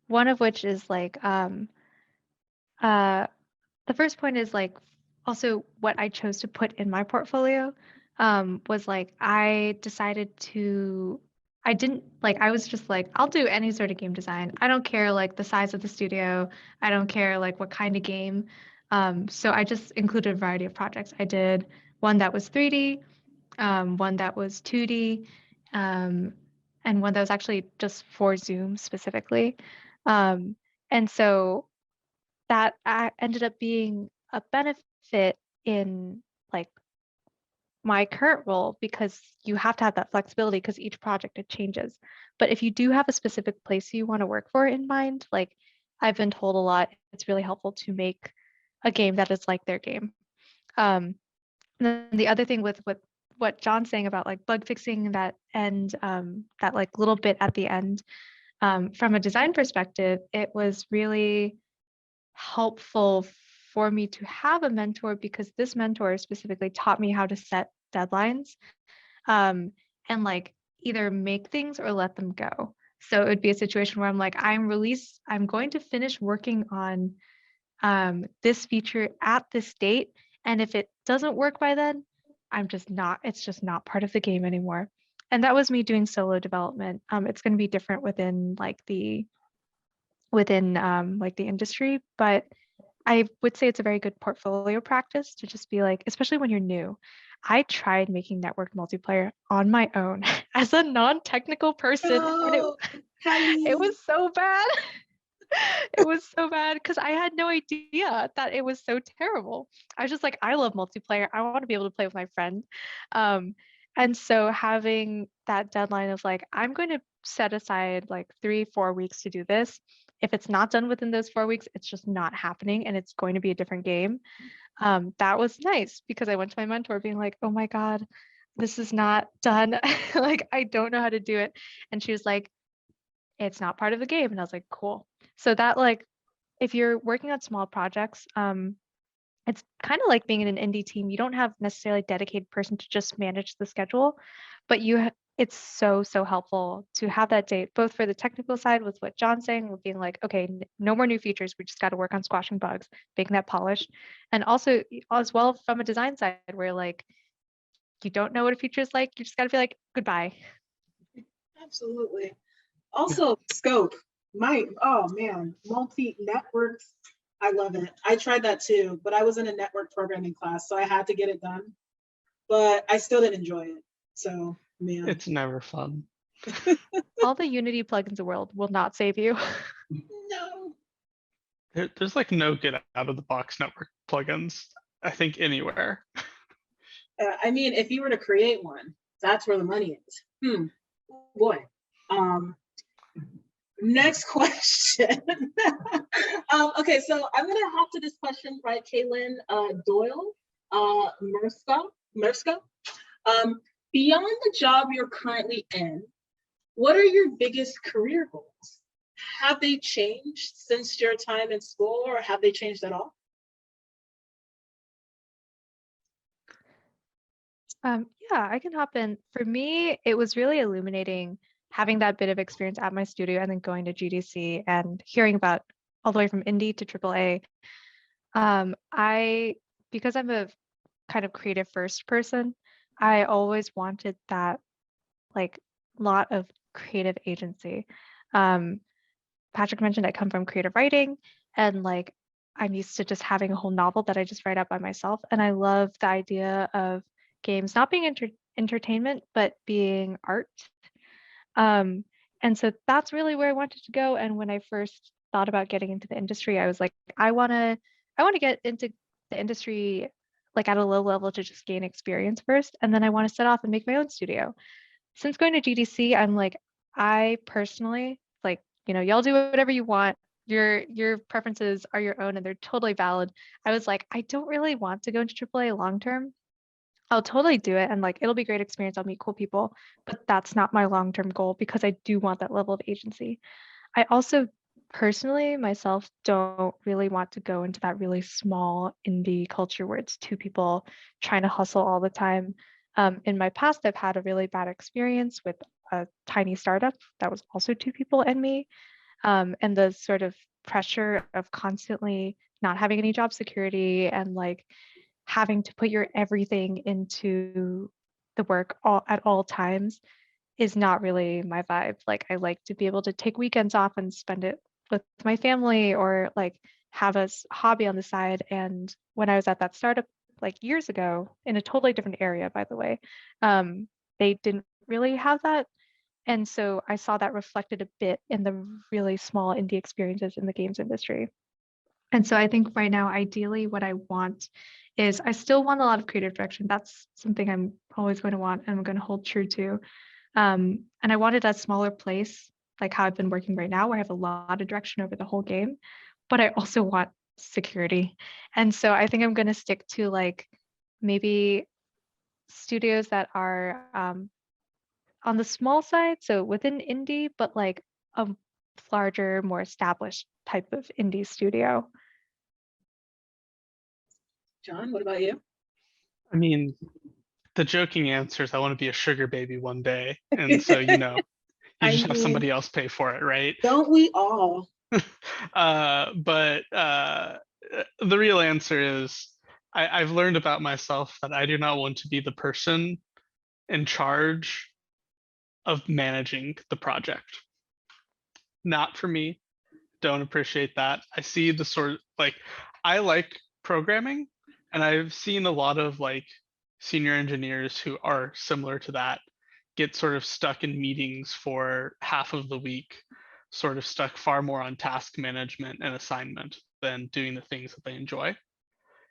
One of which is like, the first point is like also what I chose to put in my portfolio was like, I decided to, I was just like, I'll do any sort of game design. I don't care like the size of the studio. I don't care like what kind of game. So I just included a variety of projects. I did one that was 3D, one that was 2D, and one that was actually just for Zoom specifically. And so that ended up being a benefit in like my current role, because you have to have that flexibility because each project it changes. But if you do have a specific place you want to work for in mind, like I've been told a lot, it's really helpful to make a game that is like their game. And then the other thing with what John's saying about like bug fixing that and that like little bit at the end, from a design perspective, it was really helpful for me to have a mentor, because this mentor specifically taught me how to set deadlines, and like either make things or let them go. So it would be a situation where I'm like, I'm going to finish working on this feature at this date. And if it doesn't work by then, it's just not part of the game anymore. And that was me doing solo development. It's going to be different within the industry, but I would say it's a very good portfolio practice to just be like, especially when you're new. I tried making network multiplayer on my own as a non-technical person. Oh, and it was so bad. It was so bad because I had no idea that it was so terrible. I was just like, I love multiplayer. I want to be able to play with my friend. And so having that deadline of like, I'm going to set aside like 3-4 weeks to do this. If it's not done within those 4 weeks, it's just not happening and it's going to be a different game. That was nice because I went to my mentor being like, oh my God, this is not done. Like, I don't know how to do it. And she was like, it's not part of the game. And I was like, cool. So that like, if you're working on small projects, it's kind of like being in an indie team. You don't have necessarily a dedicated person to just manage the schedule, but it's so helpful to have that date, both for the technical side with what John's saying, with being like, okay, no more new features. We just got to work on squashing bugs, making that polished. And also as well from a design side where like, you don't know what a feature is like, you just got to be like, goodbye. Absolutely. Also scope. Oh man, multi-networks. I love it. I tried that too, but I was in a network programming class, so I had to get it done. But I still didn't enjoy it. So man. It's never fun. All the Unity plugins in the world will not save you. No. There's like no get out of the box network plugins, I think, anywhere. I mean, if you were to create one, that's where the money is. Boy. Next question. Okay, so I'm gonna hop to this question by Kaylin Doyle, Merska. Beyond the job you're currently in, what are your biggest career goals? Have they changed since your time in school, or have they changed at all? Yeah, I can hop in. For me, it was really illuminating having that bit of experience at my studio and then going to GDC and hearing about all the way from indie to AAA. Because I'm a kind of creative first person, I always wanted that like lot of creative agency. Patrick mentioned I come from creative writing, and like I'm used to just having a whole novel that I just write out by myself. And I love the idea of games not being entertainment, but being art. And And so that's really where I wanted to go. And when I first thought about getting into the industry, I was like, I want to get into the industry like at a low level to just gain experience first. And then I want to set off and make my own studio. Since going to GDC, I'm like, I personally, like, y'all do whatever you want. Your preferences are your own and they're totally valid. I was like, I don't really want to go into AAA long term. I'll totally do it and like it'll be a great experience. I'll meet cool people, but that's not my long-term goal because I do want that level of agency. I also personally myself don't really want to go into that really small indie culture where it's two people trying to hustle all the time. In my past, I've had a really bad experience with a tiny startup that was also two people and me. And the sort of pressure of constantly not having any job security and like having to put your everything into the work at all times is not really my vibe. Like I like to be able to take weekends off and spend it with my family or like have a hobby on the side. And when I was at that startup like years ago in a totally different area, by the way, they didn't really have that. And so I saw that reflected a bit in the really small indie experiences in the games industry. And so I think right now, ideally, what I want is I still want a lot of creative direction. That's something I'm always going to want and I'm going to hold true to. And I wanted a smaller place, like how I've been working right now, where I have a lot of direction over the whole game, but I also want security. And so I think I'm going to stick to like maybe studios that are on the small side, so within indie, but like a larger, more established type of indie studio. John, what about you? I mean, the joking answer is I want to be a sugar baby one day. And so, you just have somebody else pay for it, right? Don't we all? But the real answer is I've learned about myself that I do not want to be the person in charge of managing the project. Not for me. Don't appreciate that. I see the sort of like, I like programming and I've seen a lot of like senior engineers who are similar to that get sort of stuck in meetings for half of the week, sort of stuck far more on task management and assignment than doing the things that they enjoy.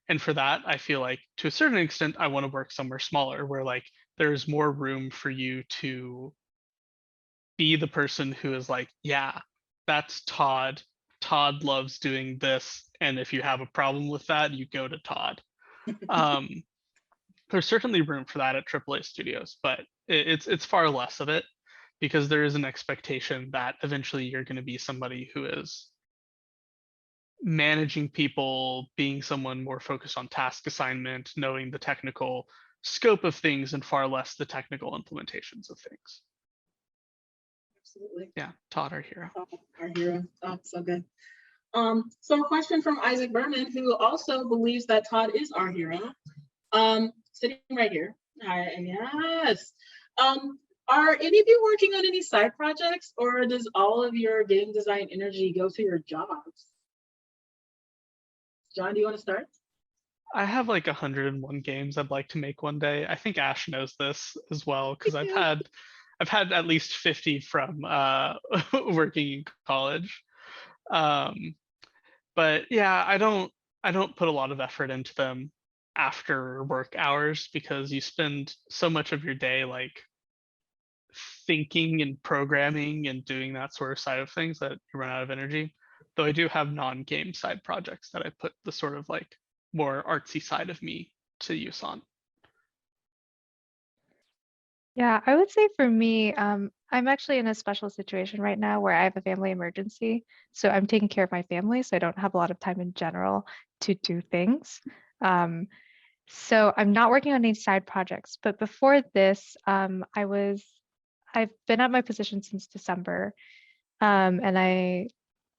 And for that, I feel like to a certain extent, I want to work somewhere smaller where like there's more room for you to be the person who is like, yeah, that's Todd. Todd loves doing this. And if you have a problem with that, you go to Todd. There's certainly room for that at AAA studios, but it's far less of it because there is an expectation that eventually you're going to be somebody who is managing people, being someone more focused on task assignment, knowing the technical scope of things and far less the technical implementations of things. Absolutely. Yeah, Todd, our hero. Our hero. Oh, so good. So a question from Isaac Berman, who also believes that Todd is our hero. Sitting right here. Yes. Are any of you working on any side projects, or does all of your game design energy go to your jobs? John, do you want to start? I have like 101 games I'd like to make one day. I think Ash knows this as well because I've had at least 50 from working in college. But yeah, I don't put a lot of effort into them after work hours because you spend so much of your day like thinking and programming and doing that sort of side of things that you run out of energy. Though I do have non-game side projects that I put the sort of like more artsy side of me to use on. Yeah, I would say for me, I'm actually in a special situation right now where I have a family emergency. So I'm taking care of my family, so I don't have a lot of time in general to do things. So I'm not working on any side projects, but before this, I've been at my position since December, and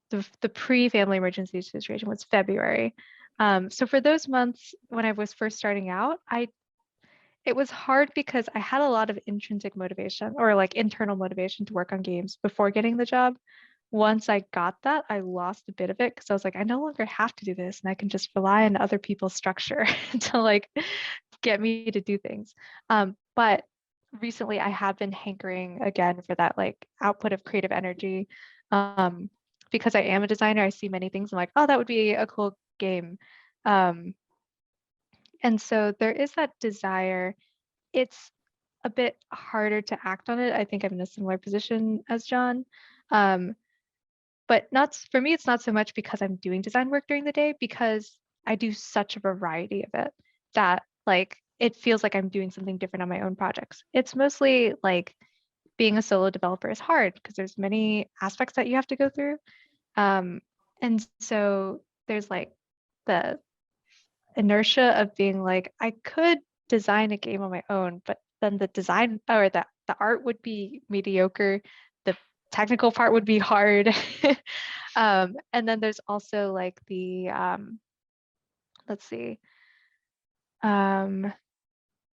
the pre-family emergency situation was February. So for those months when I was first starting out, it was hard because I had a lot of intrinsic motivation or like internal motivation to work on games before getting the job. Once I got that, I lost a bit of it because I was like, I no longer have to do this and I can just rely on other people's structure to like get me to do things. But recently I have been hankering again for that like output of creative energy. Because I am a designer, I see many things. I'm like, oh, that would be a cool game. And so there is that desire. It's a bit harder to act on it. I think I'm in a similar position as John. But not for me, it's not so much because I'm doing design work during the day, because I do such a variety of it that like it feels like I'm doing something different on my own projects. It's mostly like being a solo developer is hard because there's many aspects that you have to go through. And so there's like the inertia of being like, I could design a game on my own, but then the design or the art would be mediocre. The technical part would be hard. And then there's also like the, let's see.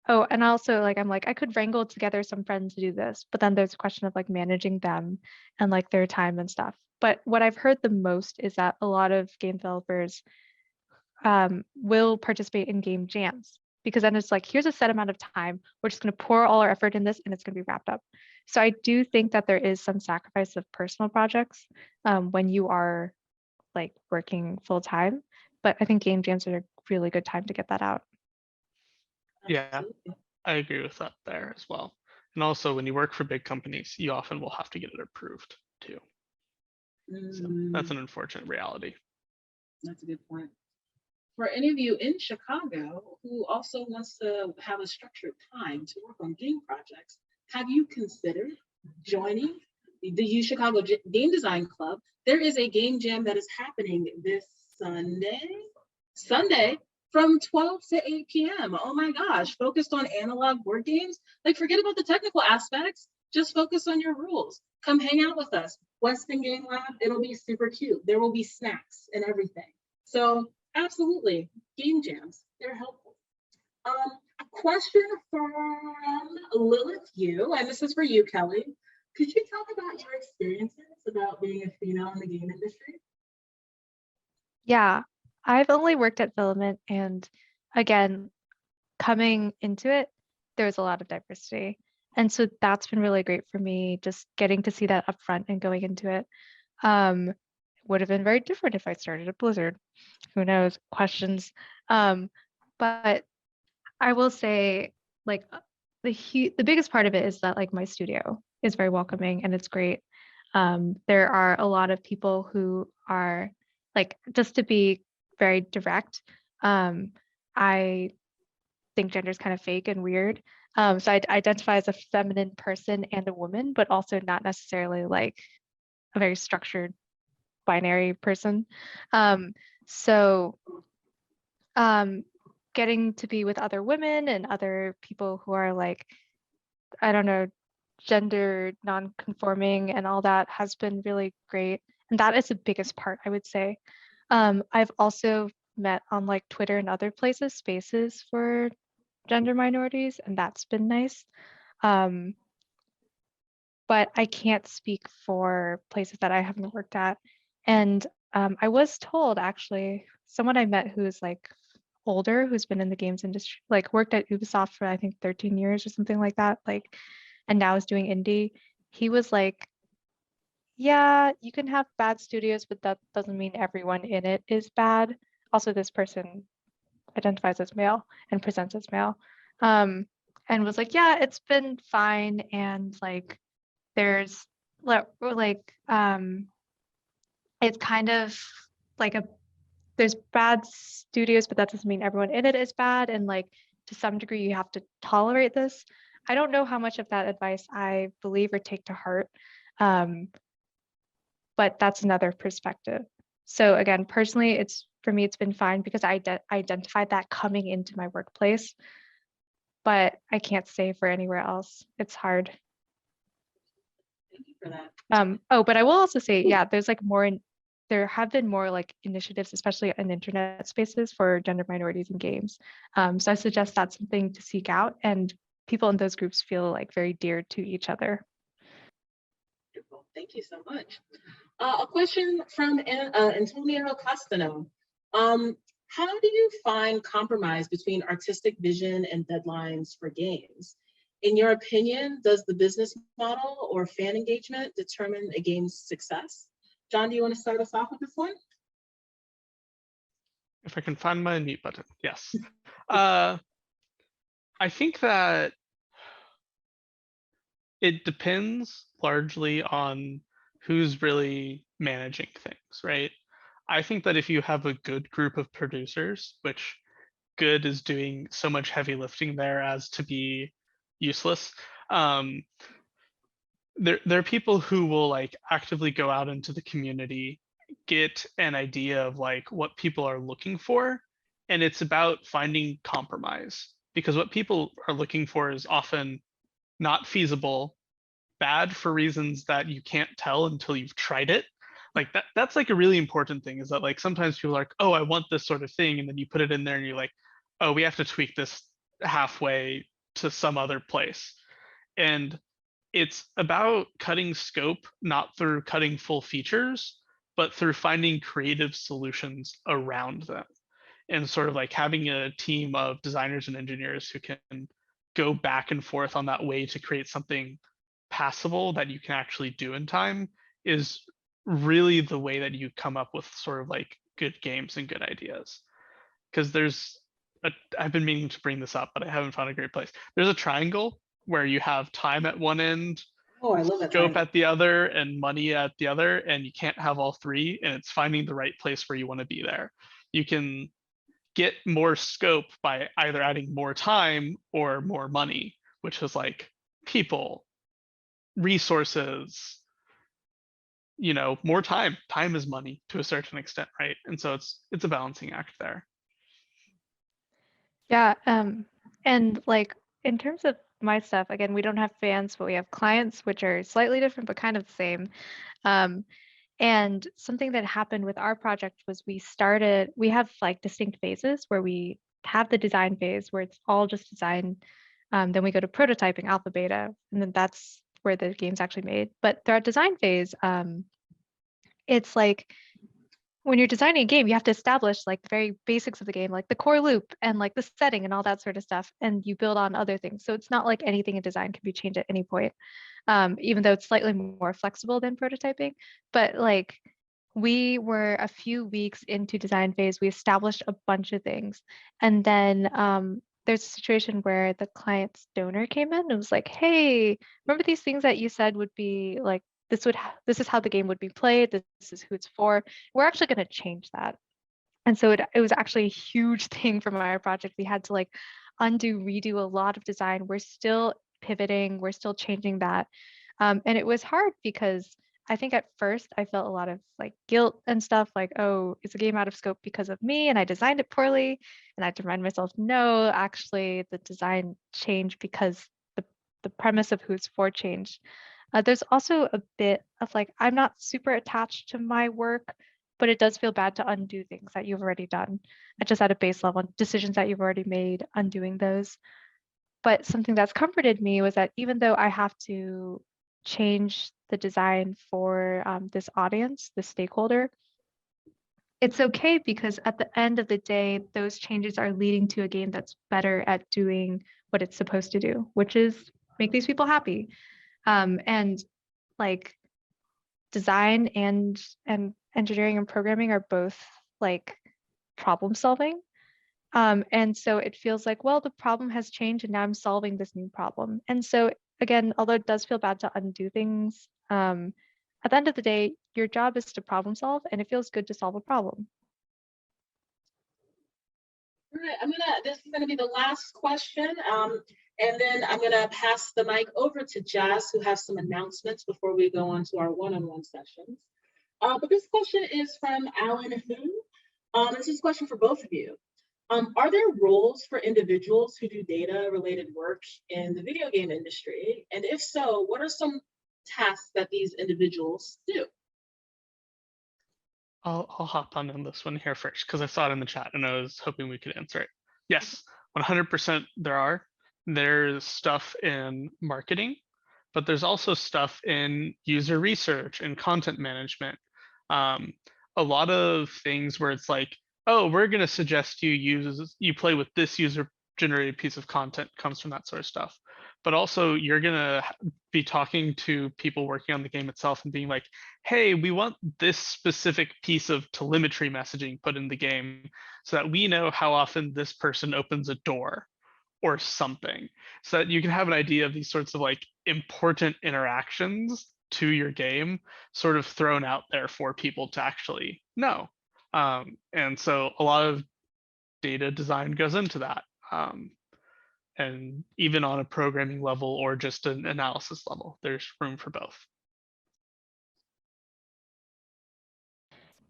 Oh, and also like, I'm like, I could wrangle together some friends to do this, but then there's a question of like managing them and like their time and stuff. But what I've heard the most is that a lot of game developers will participate in game jams, because then it's like, here's a set amount of time. We're just going to pour all our effort in this and it's going to be wrapped up. So I do think that there is some sacrifice of personal projects when you are like working full time. But I think game jams are a really good time to get that out. Yeah, I agree with that there as well. And also when you work for big companies, you often will have to get it approved too. So that's an unfortunate reality. That's a good point. For any of you in Chicago who also wants to have a structured time to work on game projects, have you considered joining the UChicago Game Design Club? There is a game jam that is happening this Sunday from 12 to 8 p.m. Oh my gosh, focused on analog board games. Like, forget about the technical aspects, just focus on your rules. Come hang out with us. Weston Game Lab, it'll be super cute. There will be snacks and everything. So absolutely, game jams, they're helpful. A question from Lilith Yu, and this is for you, Kelly. Could you talk about your experiences about being a female in the game industry? Yeah, I've only worked at Filament, and again, coming into it, there was a lot of diversity. And so that's been really great for me, just getting to see that up front and going into it. Would have been very different if I started at Blizzard. Who knows? Questions. But I will say, like, the biggest part of it is that like my studio is very welcoming and it's great. There are a lot of people who are like, just to be very direct, I think gender is kind of fake and weird. So I identify as a feminine person and a woman, but also not necessarily like a very structured binary person. So getting to be with other women and other people who are like, I don't know, gender non-conforming and all that has been really great. And that is the biggest part, I would say. I've also met on like Twitter and other places, spaces for gender minorities, and that's been nice. But I can't speak for places that I haven't worked at. And I was told, actually, someone I met who is like older, who's been in the games industry, like worked at Ubisoft for I think 13 years or something like that, like, and now is doing indie. He was like, yeah, you can have bad studios, but that doesn't mean everyone in it is bad. Also, this person identifies as male and presents as male, and was like, yeah, it's been fine. And like, there's it's kind of like there's bad studios, but that doesn't mean everyone in it is bad. And like, to some degree, you have to tolerate this. I don't know how much of that advice I believe or take to heart. But that's another perspective. So again, personally, for me, it's been fine because I identified that coming into my workplace, but I can't say for anywhere else. It's hard. Thank you for that. Oh, but I will also say, yeah, there's like there have been more like initiatives, especially in internet spaces for gender minorities in games. So I suggest that's something to seek out, and people in those groups feel like very dear to each other. Beautiful. Thank you so much. A question from Antonio Costano. How do you find compromise between artistic vision and deadlines for games? In your opinion, does the business model or fan engagement determine a game's success? John, do you want to start us off with this one? If I can find my mute button, yes. I think that it depends largely on who's really managing things, right? I think that if you have a good group of producers, which good is doing so much heavy lifting there as to be useless, there are people who will like actively go out into the community, get an idea of like what people are looking for, and it's about finding compromise, because what people are looking for is often not feasible, bad for reasons that you can't tell until you've tried it. Like that's like a really important thing, is that like sometimes people are like, oh, I want this sort of thing, and then you put it in there and you're like, oh, we have to tweak this halfway to some other place. And it's about cutting scope, not through cutting full features, but through finding creative solutions around them, and sort of like having a team of designers and engineers who can go back and forth on that way to create something passable that you can actually do in time is really the way that you come up with sort of like good games and good ideas. Because I've been meaning to bring this up, but I haven't found a great place. There's a triangle where you have time at one end, Oh, I love that scope triangle. at the other, and money at the other, and you can't have all three, and it's finding the right place where you want to be there. You can get more scope by either adding more time or more money, which is like people, resources, more time. Time is money to a certain extent, right? And so it's a balancing act there. Yeah, and like in terms of my stuff, again, we don't have fans, but we have clients, which are slightly different, but kind of the same. And something that happened with our project was we have like distinct phases where we have the design phase where it's all just design. Then we go to prototyping, alpha, beta, and then that's where the game's actually made. But throughout design phase, it's like when you're designing a game, you have to establish like the very basics of the game, like the core loop and like the setting and all that sort of stuff, and you build on other things. So it's not like anything in design can be changed at any point, even though it's slightly more flexible than prototyping. But like we were a few weeks into design phase, we established a bunch of things, and then there's a situation where the client's donor came in and was like, hey, remember these things that you said would be like this is how the game would be played, this is who it's for. We're actually going to change that. And so it was actually a huge thing for my project. We had to like undo, redo a lot of design. We're still pivoting, we're still changing that. And it was hard because I think at first I felt a lot of like guilt and stuff, like, oh, is the game out of scope because of me and I designed it poorly? And I had to remind myself, no, actually the design changed because the premise of who it's for changed. There's also a bit of like, I'm not super attached to my work, but it does feel bad to undo things that you've already done, just at a base level, decisions that you've already made, undoing those. But something that's comforted me was that even though I have to change the design for this audience, this stakeholder, it's okay because at the end of the day, those changes are leading to a game that's better at doing what it's supposed to do, which is make these people happy. And like design and engineering and programming are both like problem solving. And so it feels like, well, the problem has changed and now I'm solving this new problem. And so again, although it does feel bad to undo things, at the end of the day, your job is to problem solve, and it feels good to solve a problem. All right, this is gonna be the last question. And then I'm gonna pass the mic over to Jazz, who has some announcements before we go on to our one-on-one sessions. But this question is from Alan Hu. This is a question for both of you. Are there roles for individuals who do data-related work in the video game industry? And if so, what are some tasks that these individuals do? I'll hop on this one here first because I saw it in the chat and I was hoping we could answer it. Yes, 100% there are. There's stuff in marketing, but there's also stuff in user research and content management. A lot of things where it's like, oh, we're going to suggest you play with this user generated piece of content, comes from that sort of stuff. but also you're gonna be talking to people working on the game itself and being like, hey, we want this specific piece of telemetry messaging put in the game so that we know how often this person opens a door or something, so that you can have an idea of these sorts of like important interactions to your game sort of thrown out there for people to actually know. And so a lot of data design goes into that. And even on a programming level or just an analysis level, there's room for both.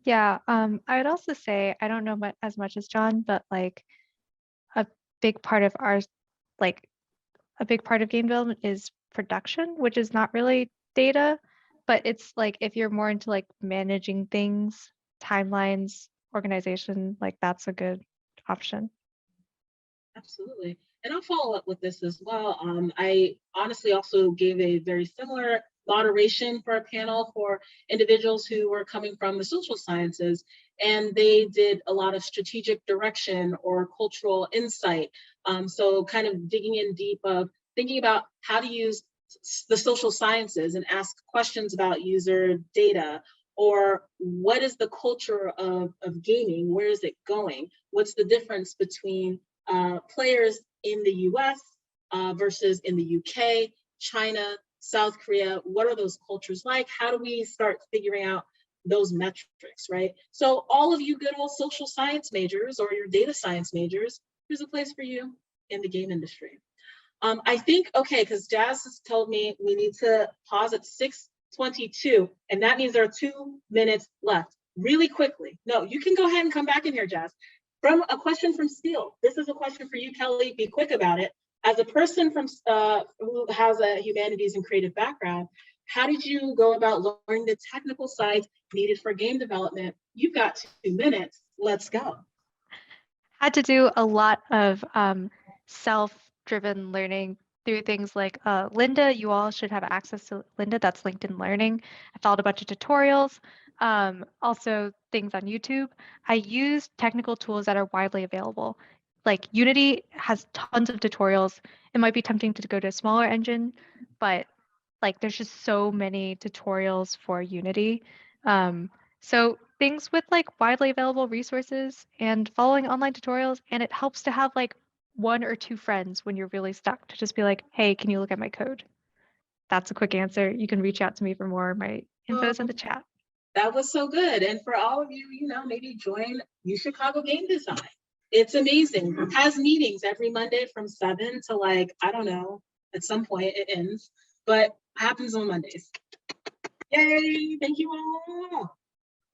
Yeah, I would also say, I don't know as much as John, but like a big part of a big part of game development is production, which is not really data, but it's like if you're more into like managing things, timelines, organization, like that's a good option. Absolutely. And I'll follow up with this as well. I honestly also gave a very similar moderation for a panel for individuals who were coming from the social sciences, and they did a lot of strategic direction or cultural insight. So kind of digging in deep of thinking about how to use the social sciences and ask questions about user data, or what is the culture of gaming? Where is it going? What's the difference between players in the US versus in the UK, China, South Korea? What are those cultures like? How do we start figuring out those metrics, right? So all of you good old social science majors or your data science majors, there's a place for you in the game industry. I think, okay, because Jazz has told me we need to pause at 6:22, and that means there are 2 minutes left. Really quickly. No, you can go ahead and come back in here, Jazz. From a question from Steele. This is a question for you, Kelly. Be quick about it. As a person from who has a humanities and creative background, how did you go about learning the technical sides needed for game development? You've got 2 minutes. Let's go. Had to do a lot of self-driven learning through things like Lynda. You all should have access to Lynda. That's LinkedIn Learning. I followed a bunch of tutorials. Also things on YouTube. I use technical tools that are widely available. Like Unity has tons of tutorials. It might be tempting to go to a smaller engine, but like there's just so many tutorials for Unity. So things with like widely available resources and following online tutorials, and it helps to have like 1 or 2 friends when you're really stuck to just be like, hey, can you look at my code? That's a quick answer. You can reach out to me for more. My info is in the chat. That was so good. And for all of you, you know, maybe join UChicago Game Design. It's amazing. It has meetings every Monday from 7 to like, I don't know, at some point it ends, but happens on Mondays. Yay, thank you all.